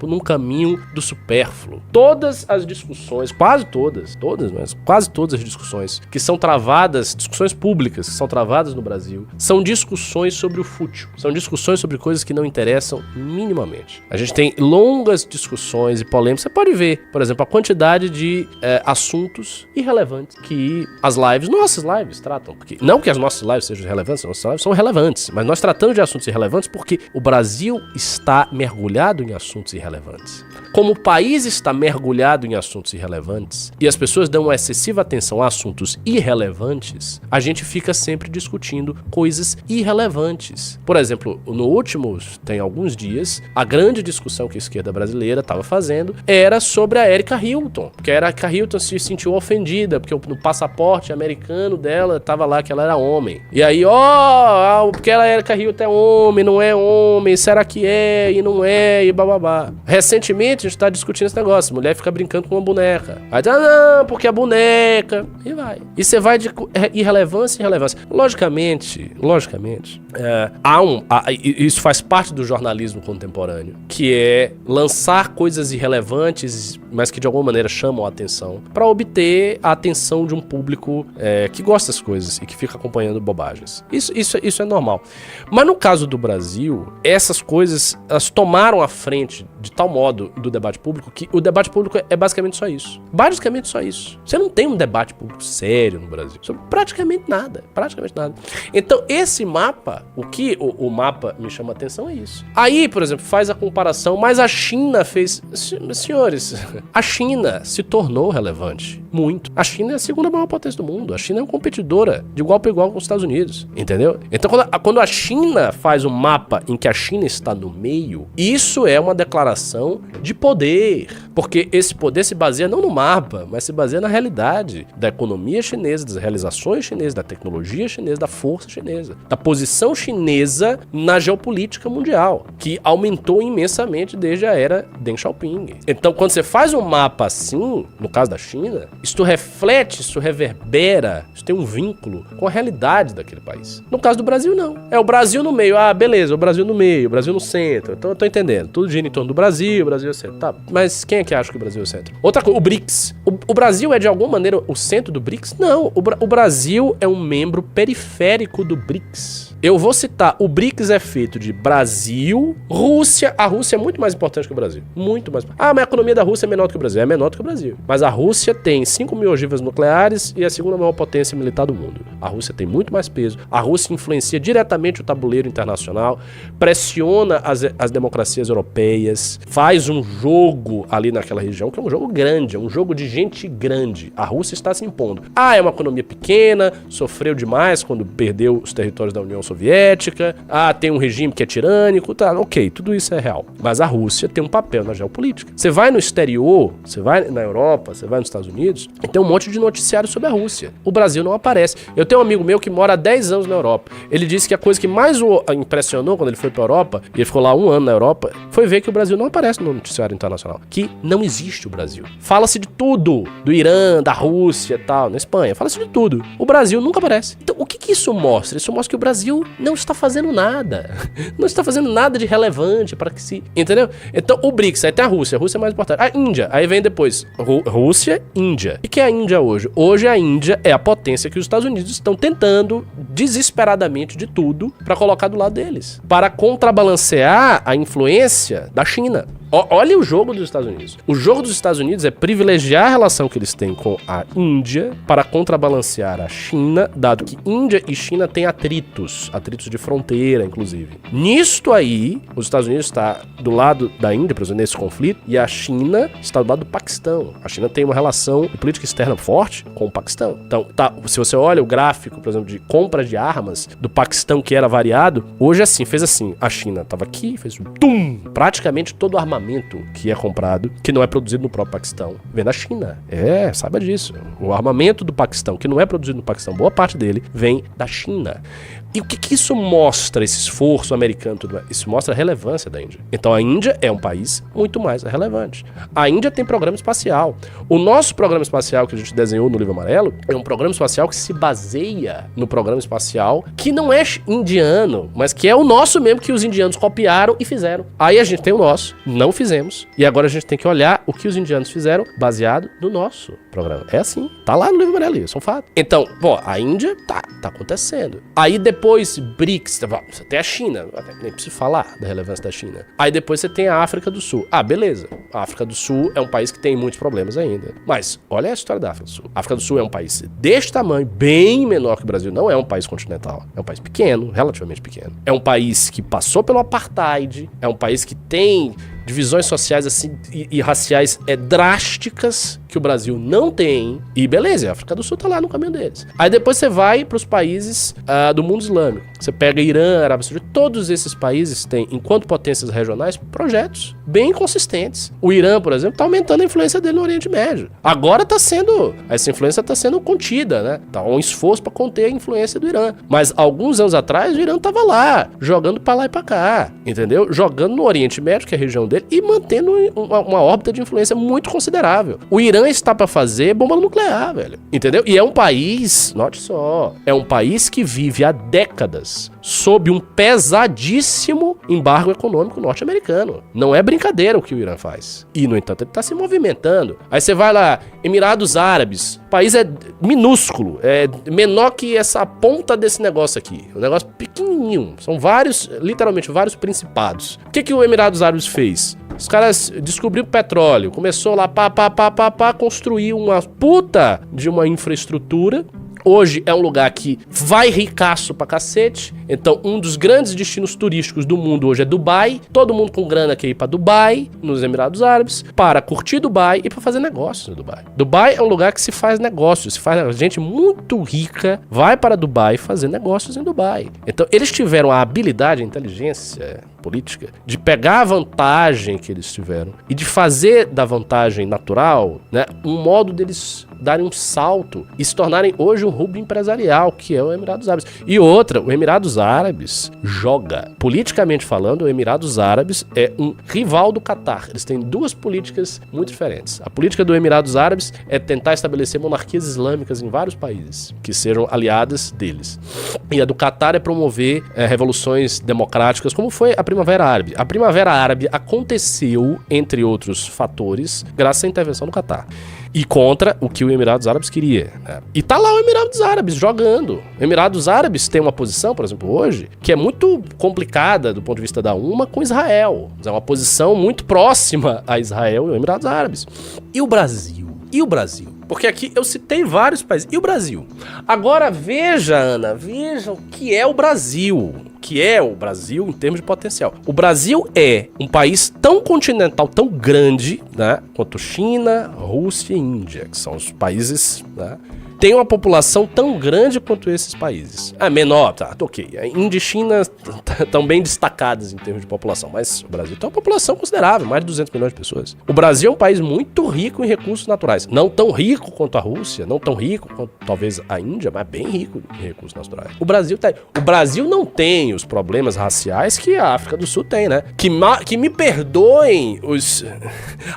num caminho do supérfluo. Todas as discussões, quase todas, mas quase todas as discussões que são travadas, discussões públicas que são travadas no Brasil, são discussões sobre o fútil, são discussões sobre coisas que não interessam minimamente. A gente tem longas discussões e polêmicas, você pode ver, por exemplo, a quantidade de assuntos irrelevantes que as lives, nossas lives tratam, porque, não que as nossas lives sejam relevantes, nossas lives são relevantes, mas nós tratamos de assuntos irrelevantes porque o Brasil está mergulhado em assuntos irrelevantes. Como o país está mergulhado em assuntos irrelevantes e as pessoas dão uma excessiva atenção a assuntos irrelevantes, a gente fica sempre discutindo coisas irrelevantes. Por exemplo, tem alguns dias, a grande discussão que a esquerda brasileira estava fazendo era sobre a Erika Hilton, porque a Erika Hilton se sentiu ofendida porque no passaporte americano dela estava lá que ela era homem. E aí, porque a Erika Hilton é homem, não é homem, será que é e não é, e blá babá. Recentemente a gente tá discutindo esse negócio. Mulher fica brincando com uma boneca. Aí diz, não, porque a boneca. E vai. E você vai de irrelevância em irrelevância. Logicamente, isso faz parte do jornalismo contemporâneo, que é lançar coisas irrelevantes, mas que de alguma maneira chamam a atenção, para obter a atenção de um público que gosta das coisas e que fica acompanhando bobagens. Isso é normal. Mas no caso do Brasil, essas coisas elas tomaram a frente de tal modo do debate público que o debate público é basicamente só isso. Basicamente só isso. Você não tem um debate público sério no Brasil. Sobre praticamente nada. Então, esse mapa, o que o mapa me chama a atenção é isso. Aí, por exemplo, faz a comparação, mas a China fez... Senhores, a China se tornou relevante. Muito. A China é a segunda maior potência do mundo. A China é uma competidora de igual para igual com os Estados Unidos. Entendeu? Então, quando a China faz um mapa em que a China está no meio, isso é uma declaração de poder. Porque esse poder se baseia não no mapa, mas se baseia na realidade da economia chinesa, das realizações chinesas, da tecnologia chinesa, da força chinesa, da posição chinesa na geopolítica mundial, que aumentou imensamente desde a era Deng Xiaoping. Então, quando você faz um mapa assim, no caso da China, isso reflete, isso reverbera, isso tem um vínculo com a realidade daquele país. No caso do Brasil, não. É o Brasil no meio. Ah, beleza, o Brasil no meio, o Brasil no centro. Então, eu tô entendendo. Tudo gira em torno do Brasil, o Brasil é o centro. Tá, mas quem é que acha que o Brasil é o centro? Outra coisa, o BRICS. O Brasil é de alguma maneira o centro do BRICS? Não, o Brasil é um membro periférico do BRICS. Eu vou citar, o BRICS é feito de Brasil, Rússia. A Rússia é muito mais importante que o Brasil. Muito mais. Ah, mas a economia da Rússia é menor do que o Brasil. É menor do que o Brasil. Mas a Rússia tem 5 mil ogivas nucleares e é a segunda maior potência militar do mundo. A Rússia tem muito mais peso. A Rússia influencia diretamente o tabuleiro internacional, pressiona as democracias europeias, faz um jogo ali naquela região, que é um jogo grande, é um jogo de gente grande. A Rússia está se impondo. Ah, é uma economia pequena, sofreu demais quando perdeu os territórios da União Soviética. Ah, tem um regime que é tirânico, tá, ok, tudo isso é real. Mas a Rússia tem um papel na geopolítica. Você vai no exterior, você vai na Europa, você vai nos Estados Unidos, e tem um monte de noticiário sobre a Rússia. O Brasil não aparece. Eu tenho um amigo meu que mora há 10 anos na Europa. Ele disse que a coisa que mais o impressionou quando ele foi pra Europa, e ele ficou lá 1 ano na Europa, foi ver que o Brasil não aparece no noticiário internacional. Que não existe o Brasil. Fala-se de tudo. Do Irã, da Rússia e tal, na Espanha. Fala-se de tudo. O Brasil nunca aparece. Então, o que isso mostra? Isso mostra que o Brasil não está fazendo nada. Não está fazendo nada de relevante para que se... Entendeu? Então, o BRICS, aí tem a Rússia é mais importante. A Índia, aí vem depois Rússia, Índia. E que é a Índia hoje? Hoje a Índia é a potência que os Estados Unidos estão tentando desesperadamente de tudo para colocar do lado deles. Para contrabalancear a influência da China. Olha o jogo dos Estados Unidos. O jogo dos Estados Unidos é privilegiar a relação que eles têm com a Índia para contrabalancear a China, dado que Índia e China têm atritos de fronteira, inclusive. Nisto aí, os Estados Unidos está do lado da Índia, por exemplo, nesse conflito, e a China está do lado do Paquistão. A China tem uma relação de política externa forte com o Paquistão. Então, se você olha o gráfico, por exemplo, de compra de armas do Paquistão, que era variado, hoje assim, fez assim, a China estava aqui, fez um tum, praticamente todo o armamento que é comprado, que não é produzido no próprio Paquistão, vem da China. Saiba disso. O armamento do Paquistão, que não é produzido no Paquistão, boa parte dele vem da China. E o que isso mostra, esse esforço americano? Isso mostra a relevância da Índia. Então a Índia é um país muito mais relevante. A Índia tem programa espacial. O nosso programa espacial que a gente desenhou no Livro Amarelo é um programa espacial que se baseia no programa espacial que não é indiano, mas que é o nosso mesmo, que os indianos copiaram e fizeram. Aí a gente tem o nosso, não fizemos, e agora a gente tem que olhar o que os indianos fizeram baseado no nosso programa. É assim, tá lá no Livro Amarelo, isso é um fato. Então, a Índia tá acontecendo. Aí depois BRICS, você tem a China, nem preciso falar da relevância da China. Aí depois você tem a África do Sul. Ah, beleza. A África do Sul é um país que tem muitos problemas ainda. Mas olha a história da África do Sul. A África do Sul é um país deste tamanho, bem menor que o Brasil. Não é um país continental. É um país pequeno, relativamente pequeno. É um país que passou pelo apartheid. É um país que tem divisões sociais assim e raciais drásticas. que o Brasil não tem, e beleza, a África do Sul tá lá no caminho deles. Aí depois você vai pros países do mundo islâmico. Você pega Irã, Arábia Saudita, todos esses países têm, enquanto potências regionais, projetos bem consistentes. O Irã, por exemplo, tá aumentando a influência dele no Oriente Médio. Agora essa influência tá sendo contida, né? Tá um esforço para conter a influência do Irã. Mas alguns anos atrás, o Irã tava lá, jogando pra lá e pra cá, entendeu? Jogando no Oriente Médio, que é a região dele, e mantendo uma órbita de influência muito considerável. O Irã está para fazer bomba nuclear, velho, entendeu? E é um país, note só, é um país que vive há décadas sob um pesadíssimo embargo econômico norte-americano. Não é brincadeira o que o Irã faz. E, no entanto, ele está se movimentando. Aí você vai lá, Emirados Árabes, o país é minúsculo, é menor que essa ponta desse negócio aqui. Um negócio pequenininho. São literalmente vários principados. O que o Emirados Árabes fez? Os caras descobriram petróleo, começou lá, construir uma puta de uma infraestrutura. Hoje é um lugar que vai ricaço pra cacete. Então, um dos grandes destinos turísticos do mundo hoje é Dubai. Todo mundo com grana quer ir pra Dubai, nos Emirados Árabes, para curtir Dubai e pra fazer negócios no Dubai. Dubai é um lugar que se faz negócios, gente muito rica vai para Dubai fazer negócios em Dubai. Então, eles tiveram a habilidade, a inteligência política, de pegar a vantagem que eles tiveram e de fazer da vantagem natural, né, um modo deles darem um salto e se tornarem hoje um hub empresarial, que é o Emirados Árabes. E outra, o Emirados Árabes joga. Politicamente falando, o Emirados Árabes é um rival do Catar. Eles têm duas políticas muito diferentes. A política do Emirados Árabes é tentar estabelecer monarquias islâmicas em vários países, que sejam aliadas deles. E a do Catar é promover revoluções democráticas, como foi a Primavera Árabe. A Primavera Árabe aconteceu, entre outros fatores, graças à intervenção do Catar. E contra o que o Emirados Árabes queria, né? E tá lá o Emirados Árabes jogando. O Emirados Árabes tem uma posição, por exemplo, hoje, que é muito complicada do ponto de vista da UMA com Israel. É uma posição muito próxima a Israel e os Emirados Árabes. E o Brasil? E o Brasil? Porque aqui eu citei vários países. E o Brasil? Agora veja, Ana, veja o que é o Brasil. Que é o Brasil em termos de potencial. O Brasil é um país tão continental, tão grande, né, quanto China, Rússia e Índia, que são os países, né, tem uma população tão grande quanto esses países. Menor, tá, ok. A Índia e China estão bem destacadas em termos de população, mas o Brasil tem uma população considerável, mais de 200 milhões de pessoas. O Brasil é um país muito rico em recursos naturais. Não tão rico quanto a Rússia, não tão rico quanto talvez a Índia, mas bem rico em recursos naturais. O Brasil tá aí. O Brasil não tem os problemas raciais que a África do Sul tem, né? Que me perdoem os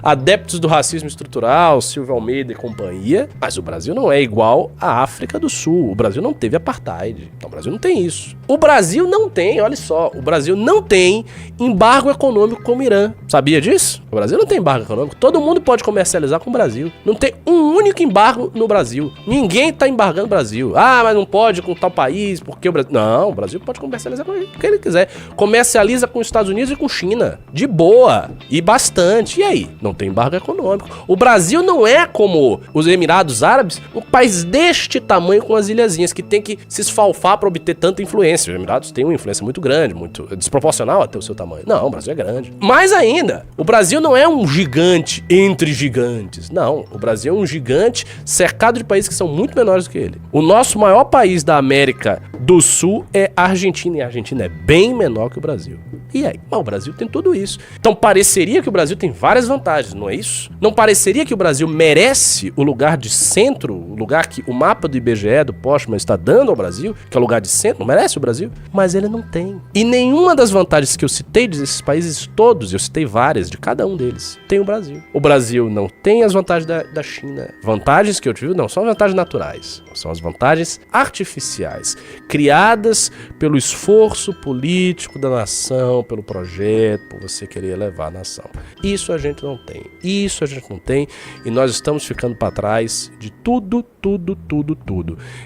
adeptos do racismo estrutural, Silvio Almeida e companhia, mas o Brasil não é igual à África do Sul. O Brasil não teve apartheid. Então, o Brasil não tem isso. O Brasil não tem, olha só, o Brasil não tem embargo econômico com o Irã. Sabia disso? O Brasil não tem embargo econômico. Todo mundo pode comercializar com o Brasil. Não tem um único embargo no Brasil. Ninguém tá embargando o Brasil. Mas não pode com tal país, porque o Brasil... Não, o Brasil pode comercializar com o que ele quiser. Comercializa com os Estados Unidos e com China. De boa. E bastante. E aí? Não tem embargo econômico. O Brasil não é como os Emirados Árabes, um país deste tamanho com as ilhazinhas, que tem que se esfalfar para obter tanta influência. Os Emirados têm uma influência muito grande, muito desproporcional até o seu tamanho. Não, o Brasil é grande. Mais ainda, o Brasil não é um gigante entre gigantes. Não, o Brasil é um gigante cercado de países que são muito menores do que ele. O nosso maior país da América do Sul é a Argentina, e a Argentina é bem menor que o Brasil. E aí? O Brasil tem tudo isso. Então pareceria que o Brasil tem várias vantagens, não é isso? Não pareceria que o Brasil merece o lugar de centro, o lugar que o mapa do IBGE, do Postman, está dando ao Brasil, que é o lugar de centro, não merece o Brasil? Mas ele não tem. E nenhuma das vantagens que eu citei desses países todos, eu citei várias de cada um deles, tem o Brasil. O Brasil não tem as vantagens da China. Vantagens que eu tive não são vantagens naturais, são as vantagens artificiais, criadas pelo esforço político da nação, pelo projeto, por você querer elevar a nação. Isso a gente não tem. Isso a gente não tem, e nós estamos ficando para trás de tudo.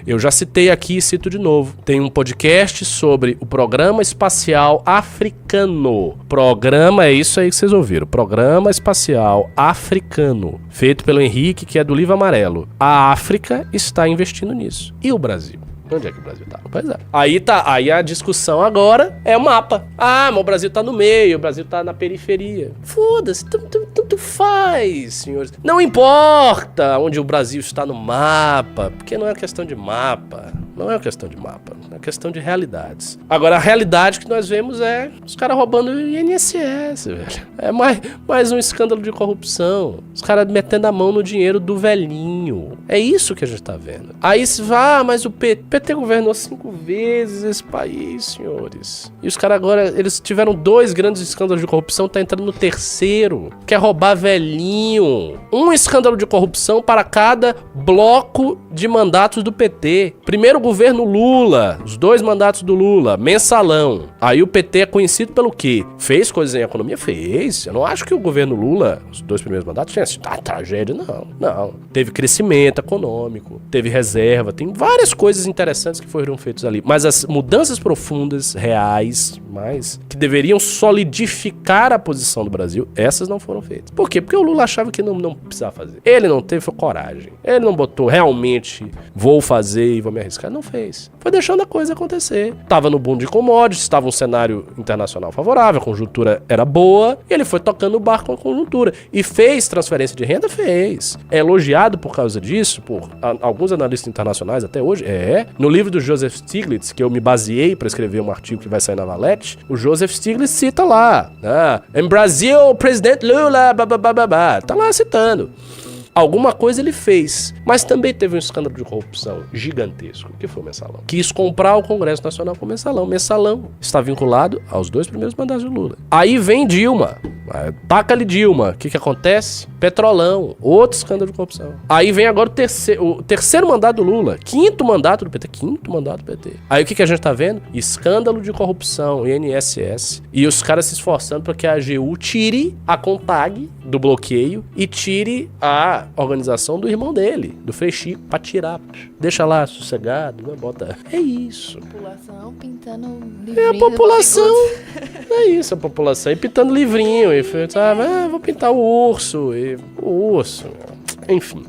Eu já citei aqui e cito de novo. Tem um podcast sobre o Programa Espacial Africano. Programa, é isso aí que vocês ouviram. Programa Espacial Africano. Feito pelo Henrique, que é do Livro Amarelo. A África está investindo nisso. E o Brasil? Onde é que o Brasil tá? Pois é. Aí a discussão agora é o mapa. Ah, mas o Brasil tá no meio, o Brasil tá na periferia. Foda-se, tanto faz, senhores. Não importa onde o Brasil está no mapa, porque não é questão de mapa. Não é questão de mapa, é questão de realidades. Agora, a realidade que nós vemos é os caras roubando o INSS, velho. É mais um escândalo de corrupção. Os caras metendo a mão no dinheiro do velhinho. É isso que a gente tá vendo. Aí se vai, mas o PT governou 5 vezes esse país, senhores. E os caras agora, eles tiveram 2 grandes escândalos de corrupção, tá entrando no 3º. Quer roubar velhinho. Um escândalo de corrupção para cada bloco de mandatos do PT. Primeiro governo Lula, os 2 mandatos do Lula, mensalão. Aí o PT é conhecido pelo quê? Fez coisas em economia? Fez. Eu não acho que o governo Lula, os 2 primeiros mandatos, tinha sido tragédia, não. Teve crescimento econômico, teve reserva, tem várias coisas interessantes que foram feitas ali. Mas as mudanças profundas, reais, que deveriam solidificar a posição do Brasil, essas não foram feitas. Por quê? Porque o Lula achava que não precisava fazer. Ele não teve coragem. Ele não botou realmente, vou fazer e vou me arriscar. Não fez. Foi deixando a coisa acontecer. Tava no boom de commodities, estava um cenário internacional favorável, a conjuntura era boa, e ele foi tocando o barco com a conjuntura. E fez transferência de renda? Fez. É elogiado por causa disso, por alguns analistas internacionais até hoje? No livro do Joseph Stiglitz, que eu me baseei para escrever um artigo que vai sair na Valete, o Joseph Stiglitz cita lá, em Brasil, o presidente Lula, tá lá citando. Alguma coisa ele fez, mas também teve um escândalo de corrupção gigantesco, que foi o Mensalão. Quis comprar o Congresso Nacional com o Mensalão. Mensalão está vinculado aos 2 primeiros mandatos de Lula. Aí vem Dilma, taca-lhe Dilma. O que acontece? Petrolão, outro escândalo de corrupção. Aí vem agora o terceiro mandato do Lula, 5º mandato do PT, Aí o que a gente tá vendo? Escândalo de corrupção, INSS, e os caras se esforçando para que a AGU tire a CONTAG do bloqueio e tire a organização do irmão dele, do Frei Chico, pra tirar. Deixa lá sossegado, né? Bota. É isso. População pintando livrinho. É a população. É isso, a população. E pintando livrinho. E sabe, vou pintar o urso. Enfim.